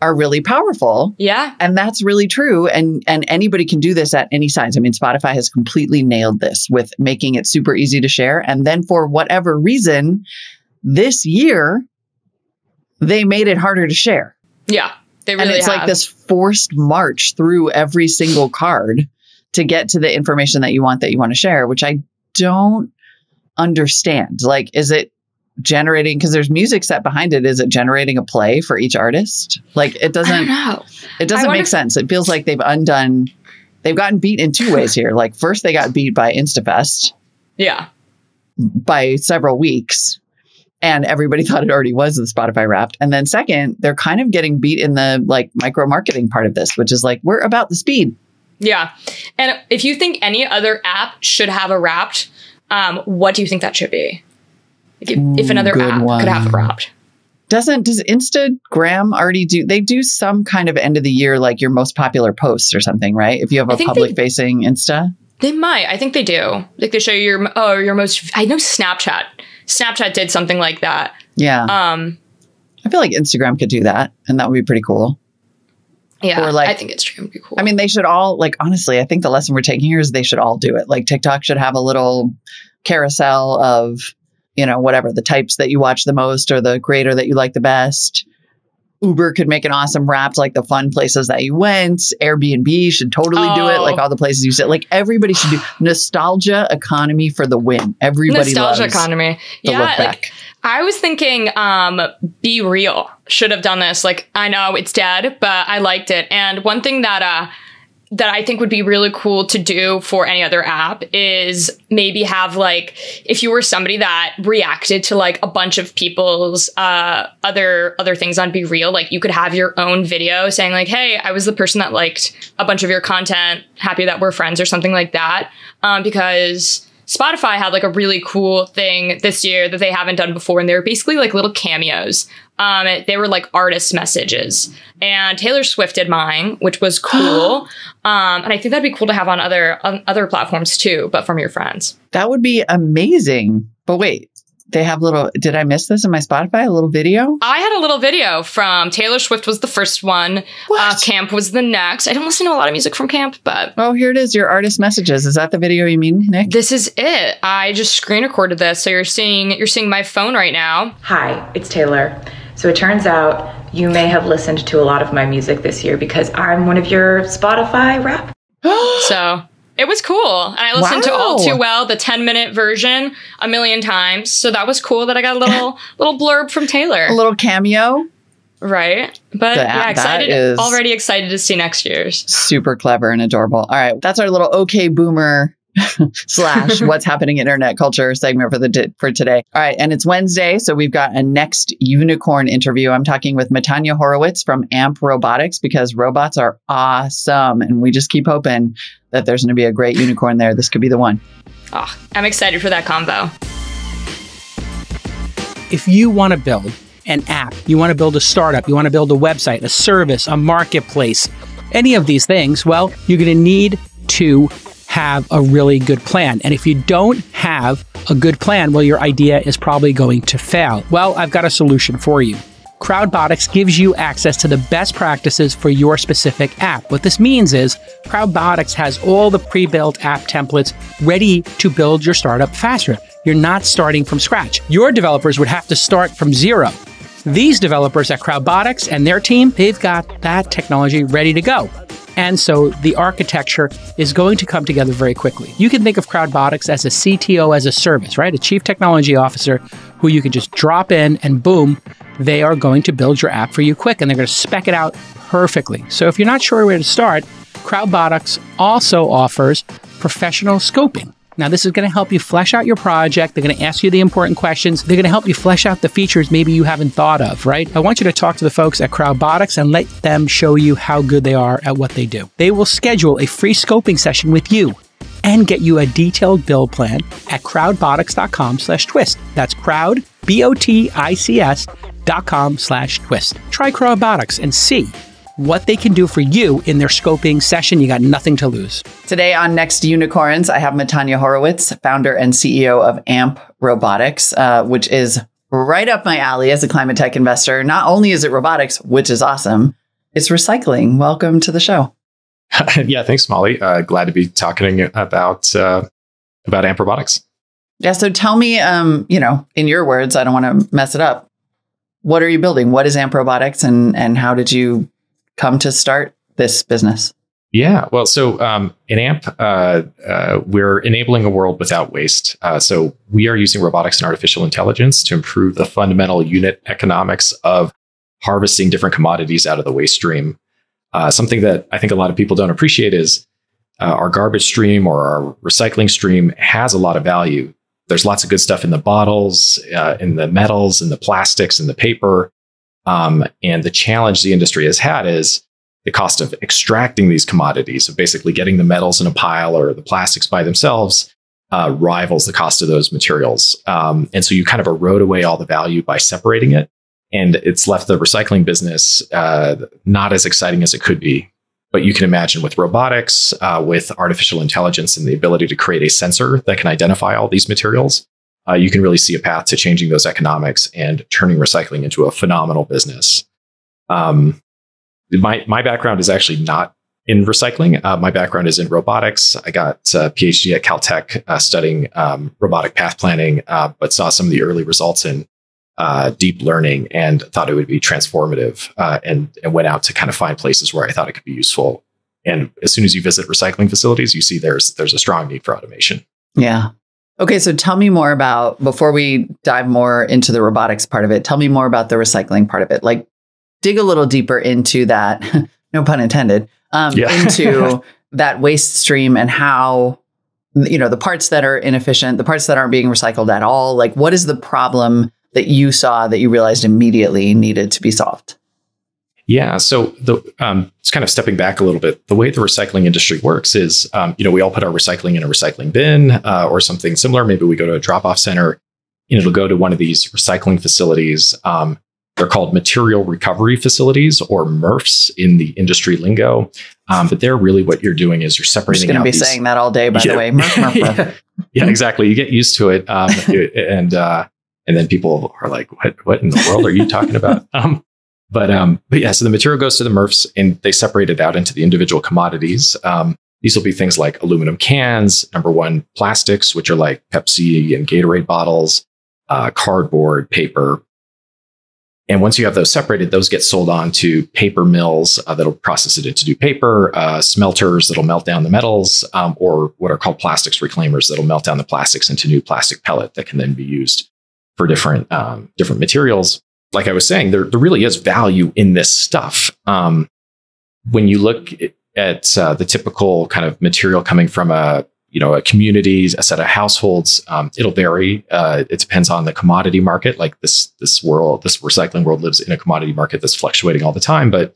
are really powerful. Yeah. And that's really true. And anybody can do this at any size. I mean, Spotify has completely nailed this with making it super easy to share. And then for whatever reason, this year, they made it harder to share. Yeah, they really have. And it's like this forced march through every single card to get to the information that you want to share, which I don't understand. Like, is it generating, because there's music set behind it, is it generating a play for each artist? Like, it doesn't make sense. It feels like they've gotten beat in two ways here. Like, first they got beat by InstaFest. Yeah. By several weeks. And everybody thought it already was the Spotify Wrapped. And then second, they're kind of getting beat in the like micro marketing part of this, which is like, we're about the speed. Yeah. And if you think any other app should have a Wrapped, what do you think that should be? If another app could have a Wrapped. Does Instagram already they do some kind of end of the year, like your most popular posts or something, right? If you have a public facing Insta. They might. I think they do. Like, they show you your most, I know Snapchat. Snapchat did something like that. Yeah. I feel like Instagram could do that, and that would be pretty cool. Yeah, or like, I think Instagram would be cool. I mean, they should all, like, honestly, I think the lesson we're taking here is they should all do it. Like, TikTok should have a little carousel of, you know, whatever, the types that you watch the most or the creator that you like the best. Uber could make an awesome Wrapped, like the fun places that you went. Airbnb should totally do it, like all the places you sit. Like, everybody should do nostalgia economy for the win. Everybody nostalgia loves economy. The look back. I was thinking Be Real should have done this. Like, I know it's dead, but I liked it. And one thing that I think would be really cool to do for any other app is maybe have, like, if you were somebody that reacted to like a bunch of people's other things on Be Real, like, you could have your own video saying like, hey, I was the person that liked a bunch of your content, happy that we're friends, or something like that. Because Spotify had like a really cool thing this year that they haven't done before. And they were basically like little cameos. They were like artist messages, and Taylor Swift did mine, which was cool. And I think that'd be cool to have on other platforms too, but from your friends. That would be amazing. But wait, they have did I miss this in my Spotify? A little video? I had a little video from Taylor Swift was the first one. Camp was the next. I don't listen to a lot of music from Camp, but. Oh, here it is. Your artist messages. Is that the video you mean, Nick? This is it. I just screen recorded this. So you're seeing my phone right now. Hi, it's Taylor. So it turns out you may have listened to a lot of my music this year because I'm one of your Spotify Wrapped. So it was cool. And I listened to All Too Well, the 10-minute version, a million times. So that was cool that I got a little blurb from Taylor. A little cameo. Right. But already excited to see next year's. Super clever and adorable. All right. That's our little OK Boomer / what's happening in internet culture segment for today. All right. And it's Wednesday. So we've got a next unicorn interview. I'm talking with Matanya Horowitz from AMP Robotics, because robots are awesome. And we just keep hoping that there's going to be a great unicorn there. This could be the one. Oh, I'm excited for that combo. If you want to build an app, you want to build a startup, you want to build a website, a service, a marketplace, any of these things, well, you're going to need to have a really good plan. And if you don't have a good plan, well, your idea is probably going to fail. Well, I've got a solution for you. Crowdbotics gives you access to the best practices for your specific app. What this means is Crowdbotics has all the pre-built app templates ready to build your startup faster. You're not starting from scratch. Your developers would have to start from zero. These developers at Crowdbotics and their team, they've got that technology ready to go. And so the architecture is going to come together very quickly. You can think of Crowdbotics as a CTO as a service, right? A chief technology officer who you can just drop in and boom, they are going to build your app for you quick, and they're going to spec it out perfectly. So if you're not sure where to start, Crowdbotics also offers professional scoping. Now, this is going to help you flesh out your project. They're going to ask you the important questions. They're going to help you flesh out the features maybe you haven't thought of, right? I want you to talk to the folks at Crowdbotics and let them show you how good they are at what they do. They will schedule a free scoping session with you and get you a detailed build plan at crowdbotics.com/twist. That's crowd, BOTICS.com/twist. Try Crowdbotics and see what they can do for you in their scoping session. You got nothing to lose. Today on Next Unicorns, I have Matanya Horowitz, founder and CEO of AMP Robotics, which is right up my alley as a climate tech investor. Not only is it robotics, which is awesome, it's recycling. Welcome to the show. Yeah, thanks, Molly. Glad to be talking about AMP Robotics. Yeah, so tell me, in your words, I don't want to mess it up. What are you building? What is AMP Robotics, and how did you come to start this business? Yeah, well, so in AMP, we're enabling a world without waste. So we are using robotics and artificial intelligence to improve the fundamental unit economics of harvesting different commodities out of the waste stream. Something that I think a lot of people don't appreciate is our garbage stream or our recycling stream has a lot of value. There's lots of good stuff in the bottles, in the metals, in the plastics, in the paper. And the challenge the industry has had is the cost of extracting these commodities, of basically getting the metals in a pile or the plastics by themselves, rivals the cost of those materials. And so you kind of erode away all the value by separating it. And it's left the recycling business not as exciting as it could be. But you can imagine with robotics, with artificial intelligence and the ability to create a sensor that can identify all these materials, you can really see a path to changing those economics and turning recycling into a phenomenal business. My background is actually not in recycling. My background is in robotics. I got a PhD at Caltech studying robotic path planning, but saw some of the early results in deep learning and thought it would be transformative, and went out to kind of find places where I thought it could be useful. And as soon as you visit recycling facilities, you see there's a strong need for automation. Yeah. Okay, so tell me more about, before we dive more into the robotics part of it, tell me more about the recycling part of it. Like, dig a little deeper into that, no pun intended, into that waste stream and how, the parts that are inefficient, the parts that aren't being recycled at all. Like, what is the problem that you saw that you realized immediately needed to be solved? Yeah. So it's kind of stepping back a little bit. The way the recycling industry works is, we all put our recycling in a recycling bin or something similar. Maybe we go to a drop-off center and it'll go to one of these recycling facilities. They're called material recovery facilities, or MRFs in the industry lingo. But they're really what you're doing is you're separating. I'm just going to be saying that all day, by the way. MRF. Yeah, exactly. You get used to it. And then people are like, what in the world are you talking about? But yeah, so the material goes to the MRFs and they separate it out into the individual commodities. These will be things like aluminum cans, number one, plastics, which are like Pepsi and Gatorade bottles, cardboard, paper. And once you have those separated, those get sold on to paper mills that'll process it into new paper, smelters that'll melt down the metals, or what are called plastics reclaimers that'll melt down the plastics into new plastic pellet that can then be used for different materials. Like I was saying, there really is value in this stuff. When you look at the typical kind of material coming from a community, a set of households, it'll vary. It depends on the commodity market. Like this recycling world lives in a commodity market that's fluctuating all the time, but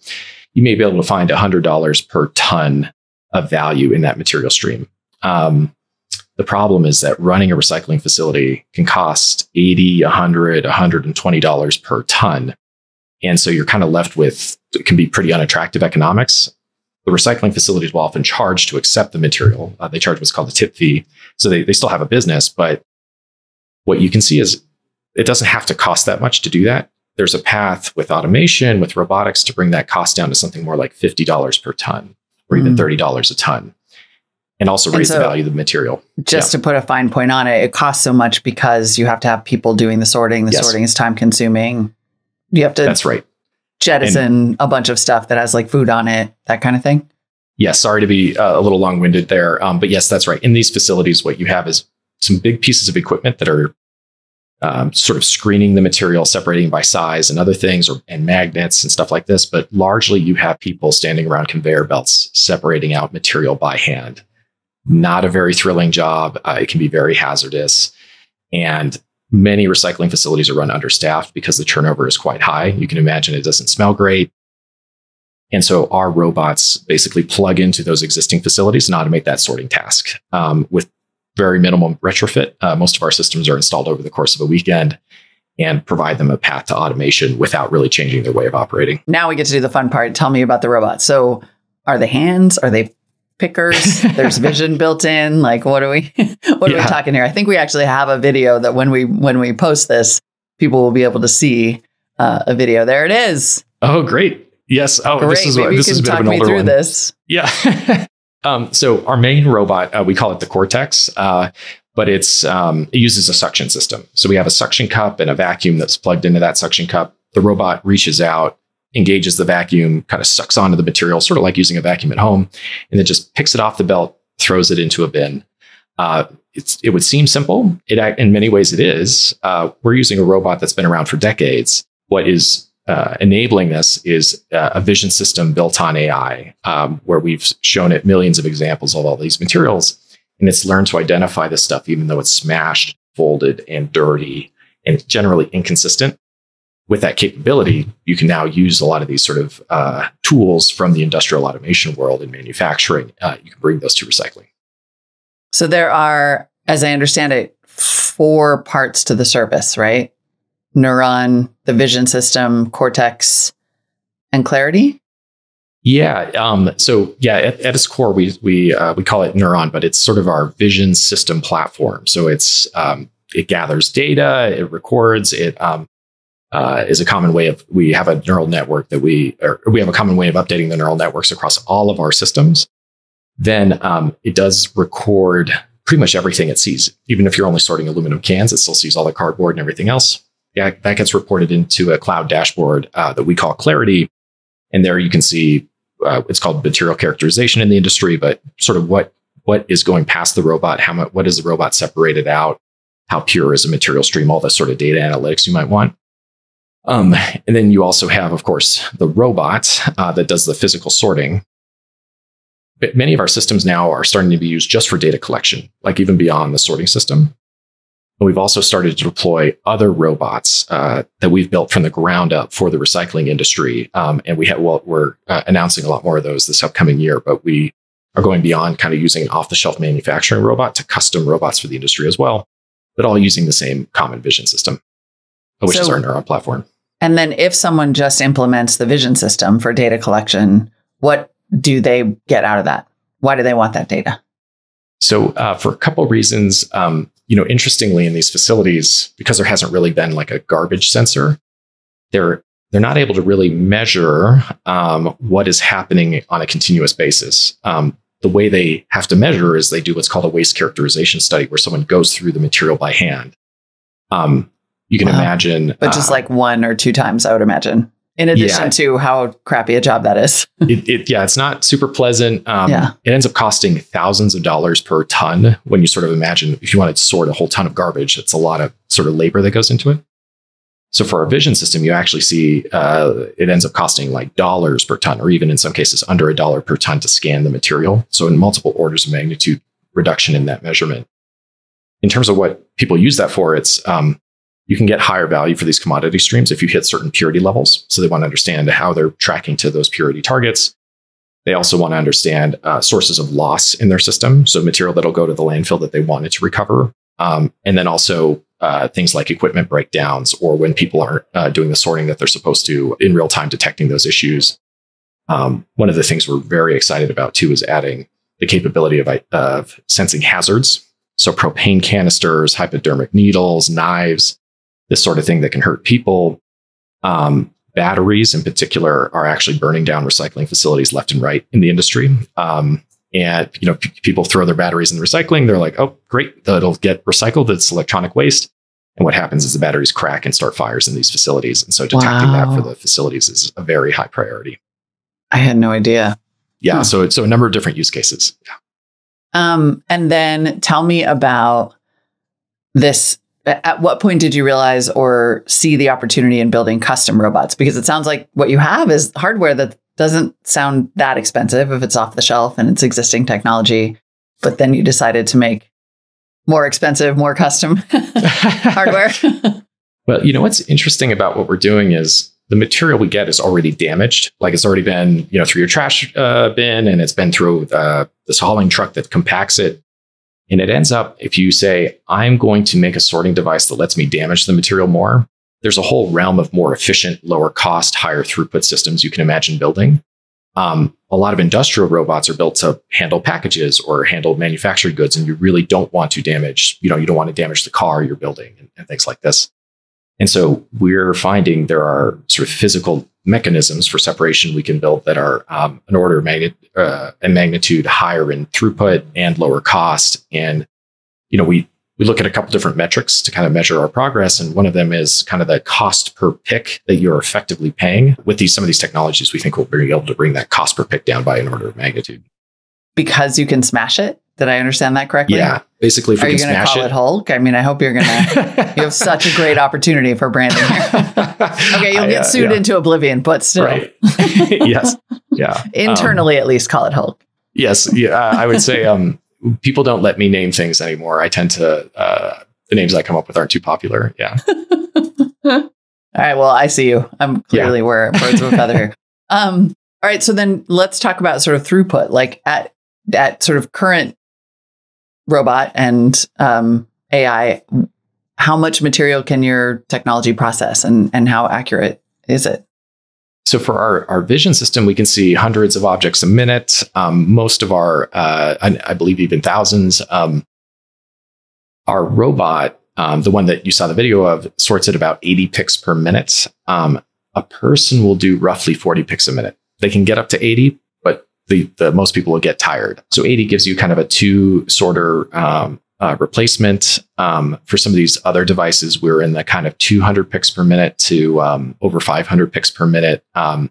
you may be able to find $100 per ton of value in that material stream. The problem is that running a recycling facility can cost $80, $100, $120 per ton. And so you're kind of left with, it can be pretty unattractive economics. The recycling facilities will often charge to accept the material. They charge what's called a tip fee. So they still have a business, but what you can see is it doesn't have to cost that much to do that. There's a path with automation, with robotics, to bring that cost down to something more like $50 per ton or even $30 a ton. And also raise the value of the material. Just to put a fine point on it, it costs so much because you have to have people doing the sorting. The sorting is time consuming. You have to jettison a bunch of stuff that has like food on it, that kind of thing. Yes. Sorry to be a little long-winded there. But yes, that's right. In these facilities, what you have is some big pieces of equipment that are sort of screening the material, separating by size and other things, and magnets and stuff like this. But largely you have people standing around conveyor belts, separating out material by hand. not a very thrilling job. It can be very hazardous. And many recycling facilities are run understaffed because the turnover is quite high. You can imagine it doesn't smell great. And so our robots basically plug into those existing facilities and automate that sorting task with very minimal retrofit. Most of our systems are installed over the course of a weekend and provide them a path to automation without really changing their way of operating. Now we get to do the fun part. Tell me about the robots. So are they hands? Are they pickers? There's vision built in. Like, what are we talking here? I think we actually have a video that when we post this, people will be able to see a video. There it is. Oh, great. Yes. Oh, great. This is Maybe this you is a can bit talk of an me older through one. this. Yeah. So our main robot, we call it the Cortex, but it uses a suction system. So we have a suction cup and a vacuum that's plugged into that suction cup. The robot reaches out, engages the vacuum, kind of sucks onto the material, sort of like using a vacuum at home, and then just picks it off the belt, throws it into a bin. It would seem simple. In many ways it is. We're using a robot that's been around for decades. What is enabling this is a vision system built on AI, where we've shown it millions of examples of all these materials, and it's learned to identify this stuff, even though it's smashed, folded, and dirty, and generally inconsistent. With that capability, you can now use a lot of these sort of tools from the industrial automation world in manufacturing. You can bring those to recycling. So there are, as I understand it, 4 parts to the service, right? Neuron, the vision system, Cortex, and Clarity? Yeah. At its core, we call it Neuron, but it's sort of our vision system platform. So it gathers data, it records, it is a common way of, we have a neural network that we have a common way of updating the neural networks across all of our systems. Then it does record pretty much everything it sees. Even if you're only sorting aluminum cans, it still sees all the cardboard and everything else. Yeah, that gets reported into a cloud dashboard that we call Clarity. And there you can see, it's called material characterization in the industry, but sort of what is going past the robot, what is the robot separated out, how pure is a material stream, all the sort of data analytics you might want. And then you also have, of course, the robot that does the physical sorting. But many of our systems now are starting to be used just for data collection, like even beyond the sorting system. And we've also started to deploy other robots that we've built from the ground up for the recycling industry. And we're announcing a lot more of those this upcoming year, but we are going beyond kind of using an off-the-shelf manufacturing robot to custom robots for the industry as well, but all using the same common vision system, which is our Neuron platform. And then if someone just implements the vision system for data collection, what do they get out of that? Why do they want that data? So for a couple of reasons, interestingly, in these facilities, because there hasn't really been like a garbage sensor, they're not able to really measure what is happening on a continuous basis. The way they have to measure is they do what's called a waste characterization study, where someone goes through the material by hand. You can imagine, but just like 1 or 2 times, I would imagine. In addition to how crappy a job that is. It's not super pleasant. It ends up costing thousands of dollars per ton. When you sort of imagine, if you want to sort a whole ton of garbage, it's a lot of sort of labor that goes into it. So for our vision system, you actually see it ends up costing like dollars per ton, or even in some cases under $1 per ton to scan the material. So in multiple orders of magnitude reduction in that measurement. In terms of what people use that for, it's you can get higher value for these commodity streams if you hit certain purity levels. So they want to understand how they're tracking to those purity targets. They also want to understand sources of loss in their system. So material that'll go to the landfill that they wanted to recover. And then also things like equipment breakdowns, or when people aren't doing the sorting that they're supposed to, in real time detecting those issues. One of the things we're very excited about too is adding the capability of sensing hazards. So propane canisters, hypodermic needles, knives, this sort of thing that can hurt people. Batteries in particular are actually burning down recycling facilities left and right in the industry. People throw their batteries in the recycling. They're like, oh, great, it'll get recycled. It's electronic waste. And what happens is the batteries crack and start fires in these facilities. And so detecting that for the facilities is a very high priority. I had no idea. Yeah. So a number of different use cases. Yeah. And then tell me about this. At what point did you realize or see the opportunity in building custom robots? Because it sounds like what you have is hardware that doesn't sound that expensive if it's off the shelf and it's existing technology but then you decided to make more expensive, more custom hardware. Well, what's interesting about what we're doing is the material we get is already damaged. Like it's already been, through your trash bin, and it's been through this hauling truck that compacts it. And it ends up, if you say, I'm going to make a sorting device that lets me damage the material more, there's a whole realm of more efficient, lower cost, higher throughput systems you can imagine building. A lot of industrial robots are built to handle packages or handle manufactured goods, and you really don't want to damage, you don't want to damage the car you're building and things like this. And so we're finding there are sort of physical mechanisms for separation we can build that are an order of magnitude higher in throughput and lower cost. And, we look at a couple different metrics to kind of measure our progress. And one of them is kind of the cost per pick that you're effectively paying. With some of these technologies, we think we'll be able to bring that cost per pick down by an order of magnitude. Because you can smash it? Did I understand that correctly? Yeah. Basically, if we can smash it. Are you going to call it Hulk? I mean, I hope you're going to. You have such a great opportunity for branding here. Okay, you'll get sued into oblivion, but still. Right. Yes. Yeah. Internally, at least, call it Hulk. Yes. Yeah. I would say people don't let me name things anymore. I tend to, the names I come up with aren't too popular. Yeah. All right. Well, I see you. I'm clearly we're birds of a feather here. All right. So then let's talk about sort of throughput, like at sort of current robot and AI, how much material can your technology process and how accurate is it? So for our vision system, we can see hundreds of objects a minute. Most of our, I believe even thousands. Our robot, the one that you saw the video of, sorts at about 80 picks per minute. A person will do roughly 40 picks a minute. They can get up to 80, but the most people will get tired. So 80 gives you kind of a 2 sorter replacement. For some of these other devices, we're in the kind of 200 picks per minute to over 500 picks per minute. And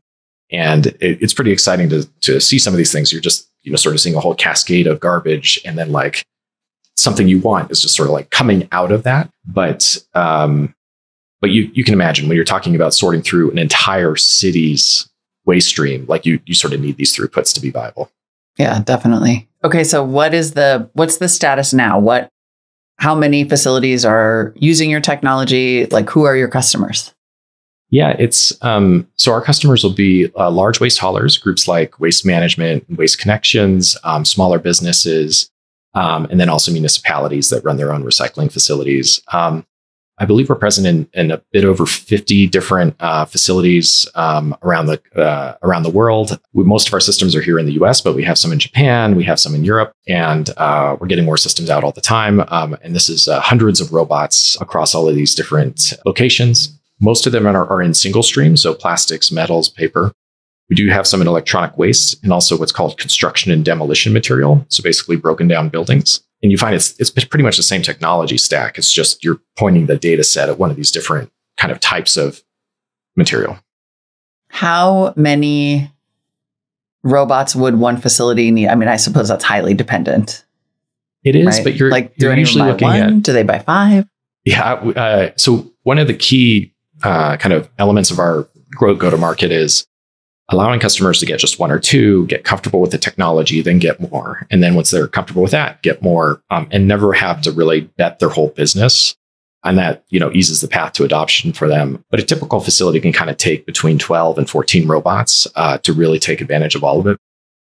it's pretty exciting to see some of these things. You're just, sort of seeing a whole cascade of garbage, and then like something you want is just sort of like coming out of that. But you can imagine when you're talking about sorting through an entire city's waste stream, like you sort of need these throughputs to be viable. Yeah, definitely. Okay, so what's the status now? How many facilities are using your technology? Like, who are your customers? Yeah, it's so our customers will be large waste haulers, groups like Waste Management, Waste Connections, smaller businesses, and then also municipalities that run their own recycling facilities. I believe we're present in a bit over 50 different facilities around the world. Most of our systems are here in the US, but we have some in Japan, we have some in Europe, and we're getting more systems out all the time. And this is hundreds of robots across all of these different locations. Most of them are in single stream, so plastics, metals, paper. We do have some in electronic waste and also what's called construction and demolition material. So basically broken down buildings. And you find it's pretty much the same technology stack. It's just you're pointing the data set at one of these different kind of types of material. How many robots would one facility need? I mean, I suppose that's highly dependent. It is, right? but you're usually looking at... Do they buy 5? Yeah. So one of the key kind of elements of our go-to-market is allowing customers to get just 1 or 2, get comfortable with the technology, then get more. And then once they're comfortable with that, get more, and never have to really bet their whole business. And that, eases the path to adoption for them. But a typical facility can kind of take between 12 and 14 robots to really take advantage of all of it.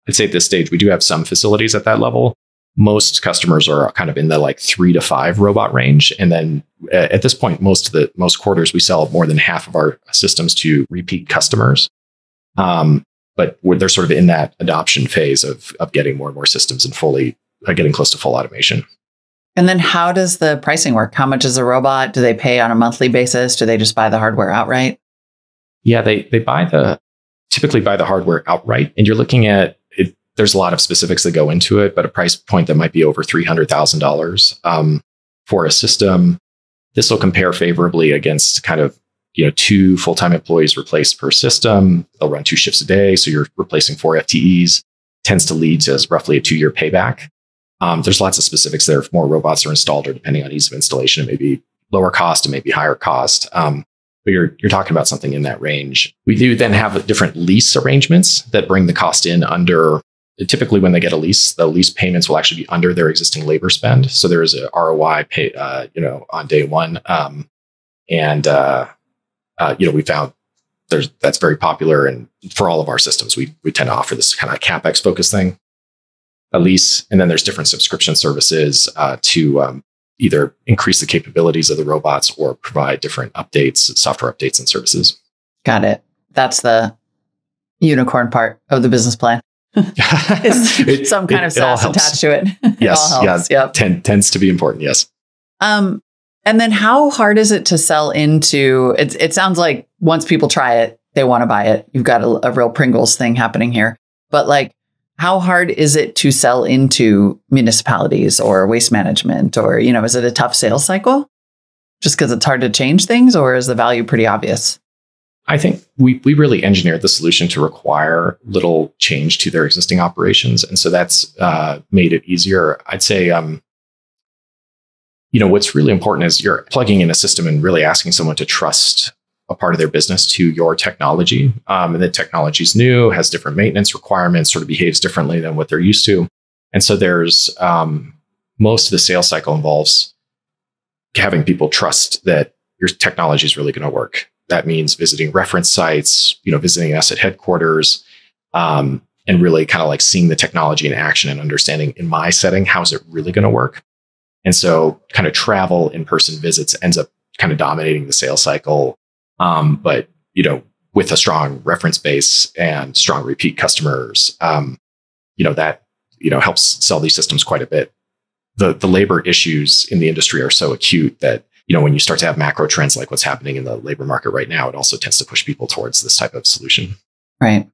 I'd say at this stage, we do have some facilities at that level. Most customers are kind of in the like 3 to 5 robot range. And then at this point, most quarters, we sell more than half of our systems to repeat customers. But they're sort of in that adoption phase of getting more and more systems and fully getting close to full automation. And then how does the pricing work? How much is a robot? Do they pay on a monthly basis? Do they just buy the hardware outright? Yeah, they typically buy the hardware outright. And you're looking at it. There's a lot of specifics that go into it, but a price point that might be over $300,000 for a system. This will compare favorably against kind of 2 full-time employees replaced per system. They'll run 2 shifts a day. So you're replacing 4 FTEs. Tends to lead to roughly a 2-year payback. There's lots of specifics there. If more robots are installed or depending on ease of installation, it may be lower cost, it may be higher cost. But you're talking about something in that range. We do then have different lease arrangements that bring the cost in under typically when they get a lease, the lease payments will actually be under their existing labor spend. So there is a ROI pay, on day one. We found that's very popular. And for all of our systems, we tend to offer this kind of CapEx focused thing, a lease. And then there's different subscription services to either increase the capabilities of the robots or provide different updates, software updates and services. Got it. That's the unicorn part of the business plan. Some kind of SaaS attached to it. Yes. It all helps. Yeah. Tends to be important. Yes. And then how hard is it to sell into it sounds like once people try it, they want to buy it. You've got a real Pringles thing happening here. But like, how hard is it to sell into municipalities or waste management? Or, is it a tough sales cycle just because it's hard to change things, or is the value pretty obvious? I think we really engineered the solution to require little change to their existing operations. And so that's made it easier. I'd say, what's really important is you're plugging in a system and really asking someone to trust a part of their business to your technology. And the technology is new, has different maintenance requirements, sort of behaves differently than what they're used to. And so there's most of the sales cycle involves having people trust that your technology is really going to work. That means visiting reference sites, visiting us at headquarters, and really kind of like seeing the technology in action and understanding in my setting, how is it really going to work? And so kind of travel, in-person visits ends up kind of dominating the sales cycle. But, with a strong reference base and strong repeat customers, that helps sell these systems quite a bit. The labor issues in the industry are so acute that, when you start to have macro trends like what's happening in the labor market right now, it also tends to push people towards this type of solution. Right.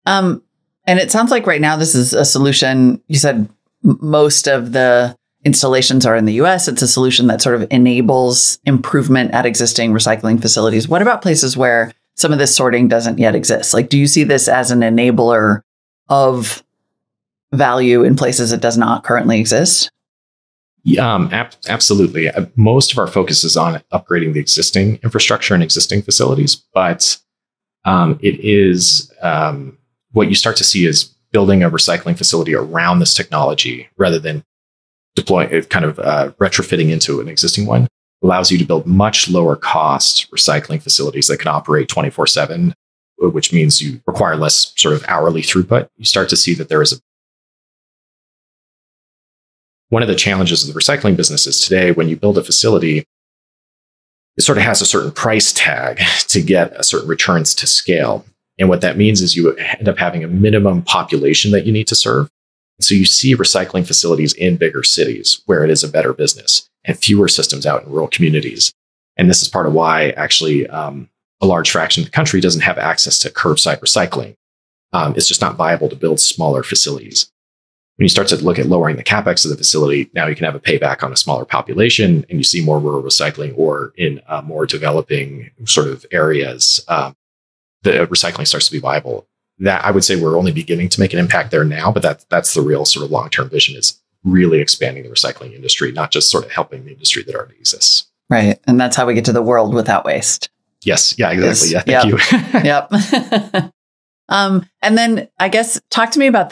And it sounds like right now this is a solution. You said most of the installations are in the US. It's a solution that sort of enables improvement at existing recycling facilities. What about places where some of this sorting doesn't yet exist? Like, do you see this as an enabler of value in places it does not currently exist? Absolutely. Most of our focus is on upgrading the existing infrastructure and existing facilities, but it is what you start to see is building a recycling facility around this technology rather than deploying it, kind of retrofitting into an existing one. Allows you to build much lower cost recycling facilities that can operate 24/7, which means you require less sort of hourly throughput. You start to see that there is one of the challenges of the recycling business is today, when you build a facility, it sort of has a certain price tag to get a certain returns to scale. And what that means is you end up having a minimum population that you need to serve. So you see recycling facilities in bigger cities where it is a better business and fewer systems out in rural communities. And this is part of why actually a large fraction of the country doesn't have access to curbside recycling. It's just not viable to build smaller facilities. When you start to look at lowering the CapEx of the facility, now you can have a payback on a smaller population and you see more rural recycling, or in more developing sort of areas, the recycling starts to be viable. That I would say we're only beginning to make an impact there now, but that's the real sort of long-term vision, is really expanding the recycling industry, not just sort of helping the industry that already exists. Right. And that's how we get to the world without waste. Yes. Yeah, exactly. Yeah. Thank you. Yep. And then I guess talk to me about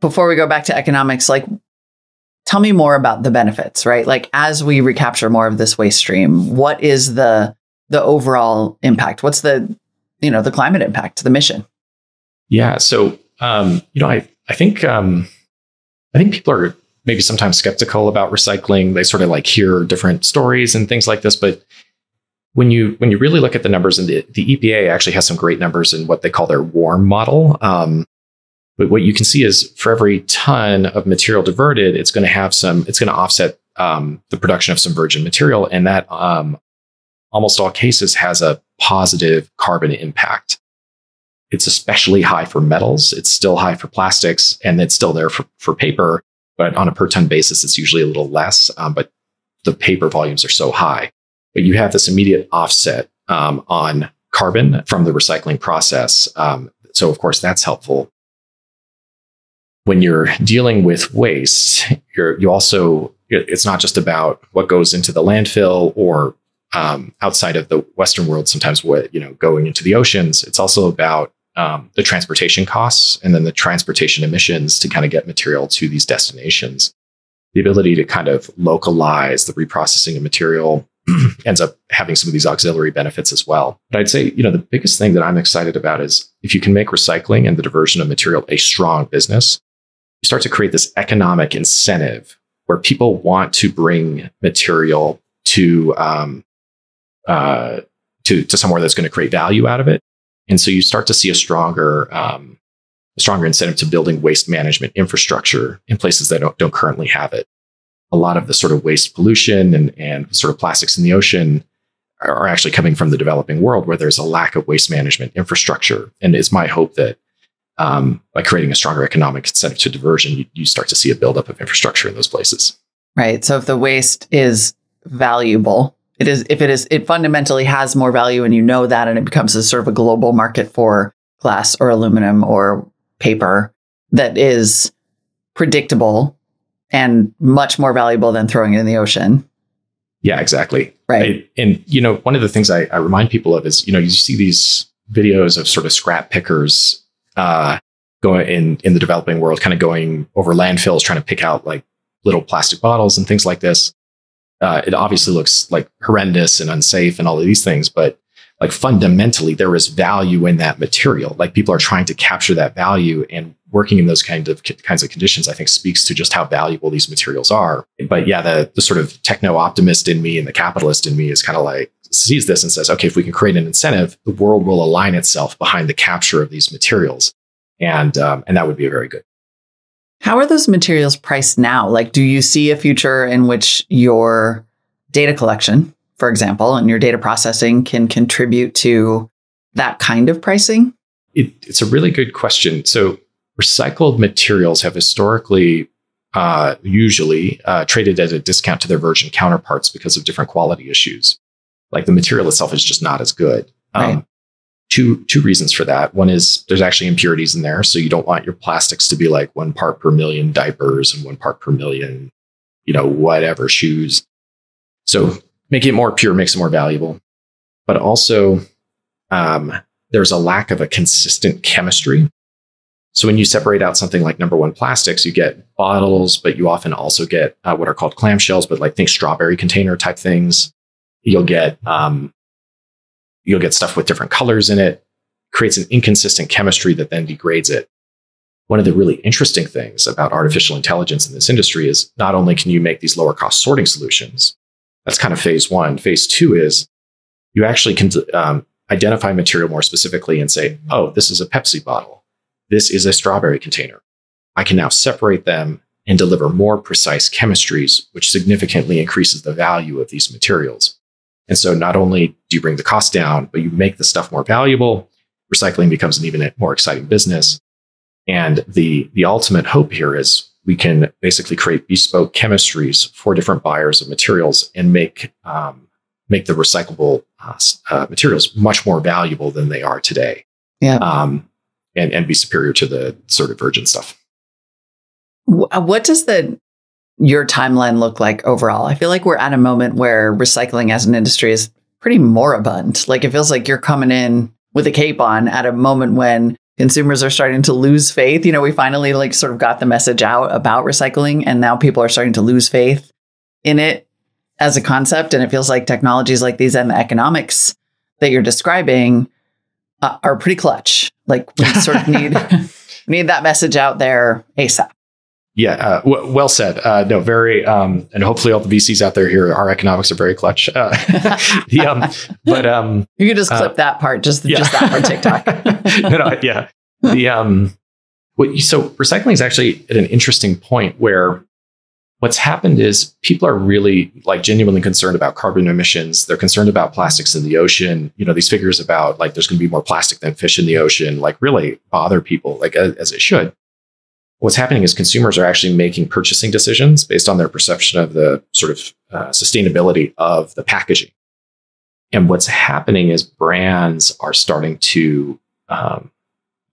before we go back to economics, like tell me more about the benefits, right? Like as we recapture more of this waste stream, what is the overall impact? What's the climate impact, the mission? Yeah. So, I think people are maybe sometimes skeptical about recycling. They sort of like hear different stories and things like this. But when you really look at the numbers, and the EPA actually has some great numbers in what they call their WARM model. But what you can see is for every ton of material diverted, it's going to offset the production of some virgin material. And that almost all cases has a positive carbon impact. It's especially high for metals. It's still high for plastics, and it's still there for paper. But on a per ton basis, it's usually a little less. But the paper volumes are so high. But you have this immediate offset on carbon from the recycling process. So, of course, that's helpful. When you're dealing with waste, it's not just about what goes into the landfill or outside of the Western world, sometimes going into the oceans. It's also about the transportation costs and then the transportation emissions to kind of get material to these destinations. The ability to kind of localize the reprocessing of material ends up having some of these auxiliary benefits as well. But I'd say, the biggest thing that I'm excited about is if you can make recycling and the diversion of material a strong business, you start to create this economic incentive where people want to bring material to somewhere that's going to create value out of it. And so you start to see a stronger incentive to building waste management infrastructure in places that don't currently have it. A lot of the sort of waste pollution and sort of plastics in the ocean are actually coming from the developing world where there's a lack of waste management infrastructure. And it's my hope that by creating a stronger economic incentive to diversion, you start to see a buildup of infrastructure in those places. Right. So if the waste is valuable, it fundamentally has more value, and you know that, and it becomes a sort of a global market for glass or aluminum or paper that is predictable and much more valuable than throwing it in the ocean. Yeah, exactly. Right. And one of the things I remind people of is, you see these videos of sort of scrap pickers going in the developing world, kind of going over landfills, trying to pick out like little plastic bottles and things like this. It obviously looks like horrendous and unsafe and all of these things, but like fundamentally there is value in that material. Like people are trying to capture that value, and working in those kinds of conditions, I think speaks to just how valuable these materials are. But yeah, the sort of techno optimist in me and the capitalist in me is kind of like sees this and says, okay, if we can create an incentive, the world will align itself behind the capture of these materials. And that would be very good. How are those materials priced now? Like, do you see a future in which your data collection, for example, and your data processing can contribute to that kind of pricing? It's a really good question. So recycled materials have historically usually traded at a discount to their virgin counterparts because of different quality issues. Like the material itself is just not as good. Right. Two reasons for that. One is there's actually impurities in there. So you don't want your plastics to be like 1 part per million diapers and 1 part per million, whatever shoes. So making it more pure makes it more valuable. But also there's a lack of a consistent chemistry. So when you separate out something like number one plastics, you get bottles, but you often also get what are called clamshells, but like think strawberry container type things. You'll get stuff with different colors in it, creates an inconsistent chemistry that then degrades it. One of the really interesting things about artificial intelligence in this industry is not only can you make these lower cost sorting solutions, that's kind of phase one. Phase two is you actually can identify material more specifically and say, oh, this is a Pepsi bottle. This is a strawberry container. I can now separate them and deliver more precise chemistries, which significantly increases the value of these materials. And so not only do you bring the cost down, but you make the stuff more valuable. Recycling becomes an even more exciting business. And the ultimate hope here is we can basically create bespoke chemistries for different buyers of materials and make the recyclable materials much more valuable than they are today. Yeah. And be superior to the sort of virgin stuff. What does your timeline look like overall? I feel like we're at a moment where recycling as an industry is pretty moribund. Like it feels like you're coming in with a cape on at a moment when consumers are starting to lose faith. We finally like sort of got the message out about recycling, and now people are starting to lose faith in it as a concept. And it feels like technologies like these and the economics that you're describing are pretty clutch. Like we sort of need that message out there ASAP. Yeah, well said. No, very, and hopefully all the VCs out there here, our economics are very clutch. But you can just clip that part, just that for TikTok. Yeah. So recycling is actually at an interesting point where what's happened is people are really like genuinely concerned about carbon emissions. They're concerned about plastics in the ocean. These figures about like there's going to be more plastic than fish in the ocean, like really bother people, like as it should. What's happening is consumers are actually making purchasing decisions based on their perception of the sort of sustainability of the packaging. And what's happening is brands are starting to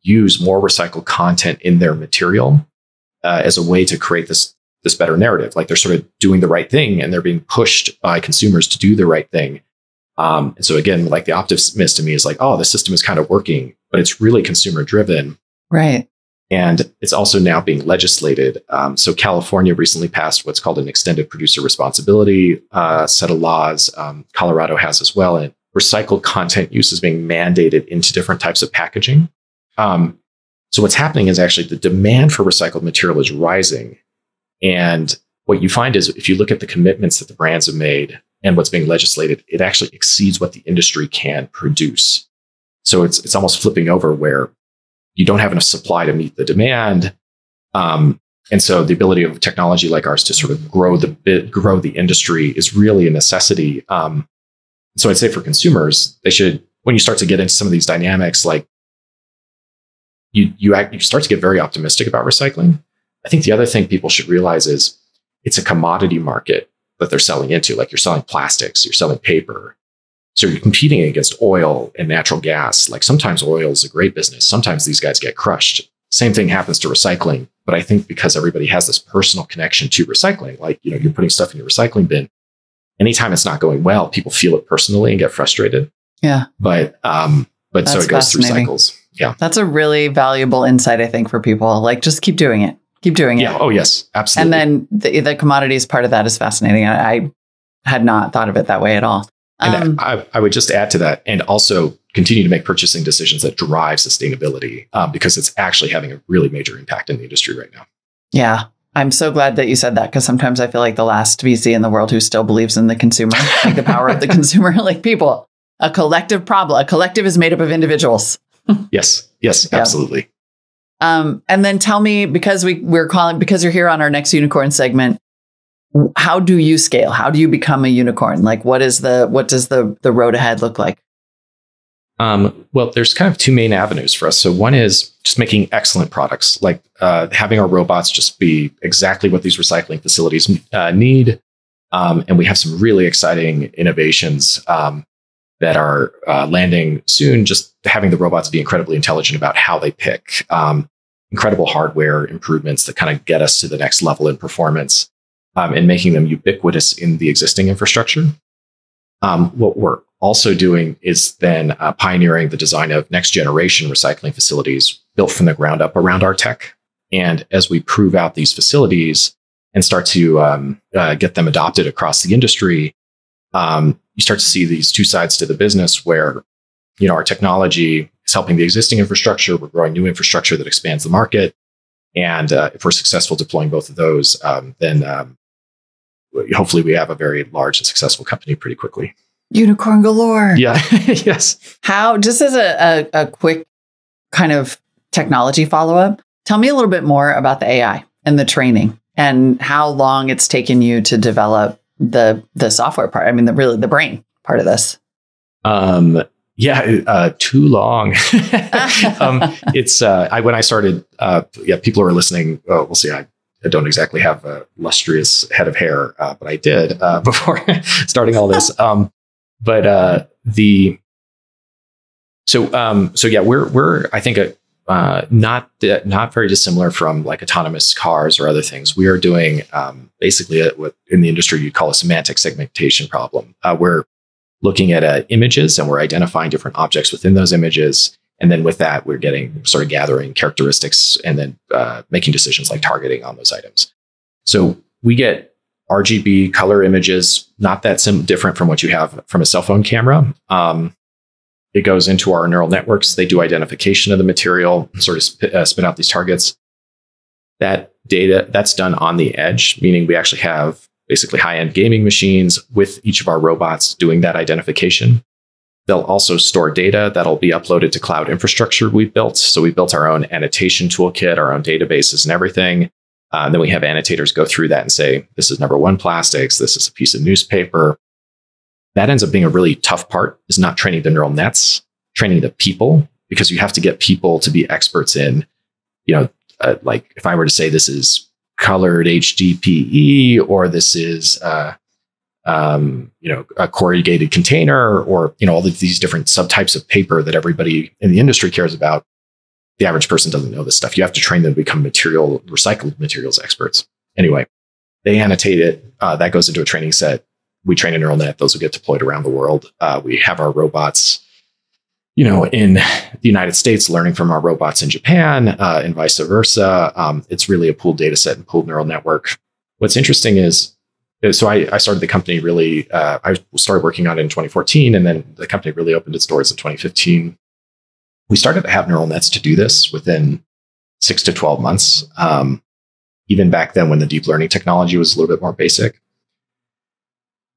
use more recycled content in their material as a way to create this better narrative. Like they're sort of doing the right thing and they're being pushed by consumers to do the right thing. And so again, like the optimist to me is like, oh, the system is kind of working. but it's really consumer driven. Right. And it's also now being legislated. So California recently passed what's called an extended producer responsibility set of laws. Colorado has as well. And recycled content use is being mandated into different types of packaging. So what's happening is actually the demand for recycled material is rising. And what you find is if you look at the commitments that the brands have made and what's being legislated, it actually exceeds what the industry can produce. So it's almost flipping over where you don't have enough supply to meet the demand. And so the ability of technology like ours to sort of grow the industry is really a necessity. So I'd say for consumers, they should, when you start to get into some of these dynamics, like you start to get very optimistic about recycling. I think the other thing people should realize is it's a commodity market that they're selling into. Like you're selling plastics, you're selling paper. So you're competing against oil and natural gas. Like sometimes oil is a great business. Sometimes these guys get crushed. Same thing happens to recycling. But I think because everybody has this personal connection to recycling, like, you're putting stuff in your recycling bin. Anytime it's not going well, people feel it personally and get frustrated. Yeah. But so it goes through cycles. Yeah. That's a really valuable insight, I think, for people. Like, just keep doing it. Keep doing it. Yeah. Oh, yes. Absolutely. And then the commodities part of that is fascinating. I had not thought of it that way at all. And I would just add to that, and also continue to make purchasing decisions that drive sustainability, because it's actually having a really major impact in the industry right now. Yeah. I'm so glad that you said that, because sometimes I feel like the last VC in the world who still believes in the consumer, like the power of the consumer, like people, a collective problem. A collective is made up of individuals. Yes. Yes, Yeah. absolutely. And then tell me, because because you're here on our next unicorn segment, how do you scale? How do you become a unicorn? Like, what does the road ahead look like? Well, there's kind of two main avenues for us. So one is just making excellent products, like having our robots just be exactly what these recycling facilities need. And we have some really exciting innovations that are landing soon, just having the robots be incredibly intelligent about how they pick. Incredible hardware improvements that kind of get us to the next level in performance. And making them ubiquitous in the existing infrastructure. What we're also doing is then pioneering the design of next generation recycling facilities built from the ground up around our tech. And as we prove out these facilities and start to get them adopted across the industry, you start to see these two sides to the business where, our technology is helping the existing infrastructure. We're growing new infrastructure that expands the market. And if we're successful deploying both of those, then hopefully we have a very large and successful company pretty quickly. Unicorn galore. Yeah. Yes. How, just as a quick kind of technology follow-up, tell me a little bit more about the AI and the training and how long it's taken you to develop the software part. I mean, the brain part of this. Too long. It's when I started, people who are listening, we'll see. I don't exactly have a lustrous head of hair, but I did before starting all this. We're I think not very dissimilar from like autonomous cars or other things. We are doing basically what in the industry you'd call a semantic segmentation problem. We're looking at images and we're identifying different objects within those images. And then with that, we're gathering characteristics and then making decisions like targeting on those items. So we get RGB color images, not that different from what you have from a cell phone camera. It goes into our neural networks. They do identification of the material, sort of spit out these targets. That data, that's done on the edge, meaning we actually have basically high-end gaming machines with each of our robots doing that identification. They'll also store data that'll be uploaded to cloud infrastructure we've built. So we built our own annotation toolkit, our own databases and everything. Then we have annotators go through that and say, this is number one plastics. This is a piece of newspaper. That ends up being a really tough part, is not training the neural nets, training the people, because you have to get people to be experts in, like if I were to say this is colored HDPE, or this is, a corrugated container, or, all of these different subtypes of paper that everybody in the industry cares about. The average person doesn't know this stuff. You have to train them to become recycled materials experts. Anyway, they annotate it. That goes into a training set. We train a neural net. Those will get deployed around the world. We have our robots in the United States, learning from our robots in Japan, and vice versa. It's really a pooled data set and pooled neural network. What's interesting is, so I started the company really, I started working on it in 2014, and then the company really opened its doors in 2015. We started to have neural nets to do this within 6 to 12 months. Even back then when the deep learning technology was a little bit more basic.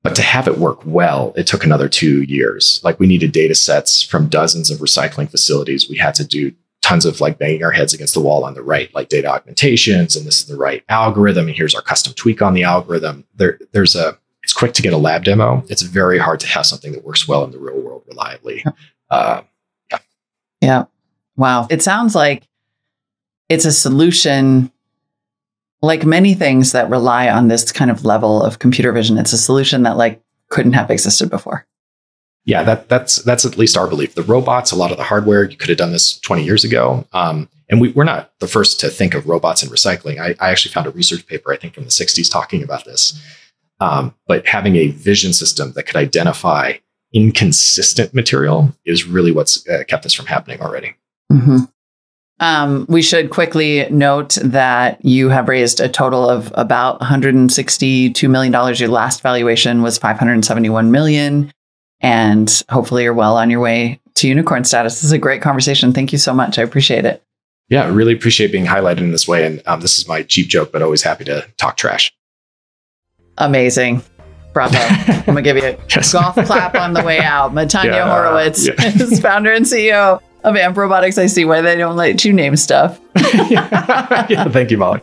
But to have it work well, it took another 2 years. Like, we needed data sets from dozens of recycling facilities. We had to do tons of banging our heads against the wall on the right, like data augmentations, and this is the right algorithm, and here's our custom tweak on the algorithm. It's quick to get a lab demo. It's very hard to have something that works well in the real world reliably. Yeah. Wow. It sounds like it's a solution. Like many things that rely on this kind of level of computer vision, it's a solution that couldn't have existed before. Yeah, that's at least our belief. The robots, a lot of the hardware, you could have done this 20 years ago. And we're not the first to think of robots in recycling. I actually found a research paper, I think from the 60s, talking about this. But having a vision system that could identify inconsistent material is really what's kept this from happening already. Mm-hmm. We should quickly note that you have raised a total of about $162 million. Your last valuation was $571 million. And hopefully you're well on your way to unicorn status. This is a great conversation. Thank you so much. I appreciate it. Yeah, I really appreciate being highlighted in this way. And this is my cheap joke, but always happy to talk trash. Amazing. Bravo. I'm going to give you a golf clap on the way out. Matanya Horowitz is founder and CEO of AMP Robotics. I see why they don't let you name stuff. Yeah, thank you, Molly.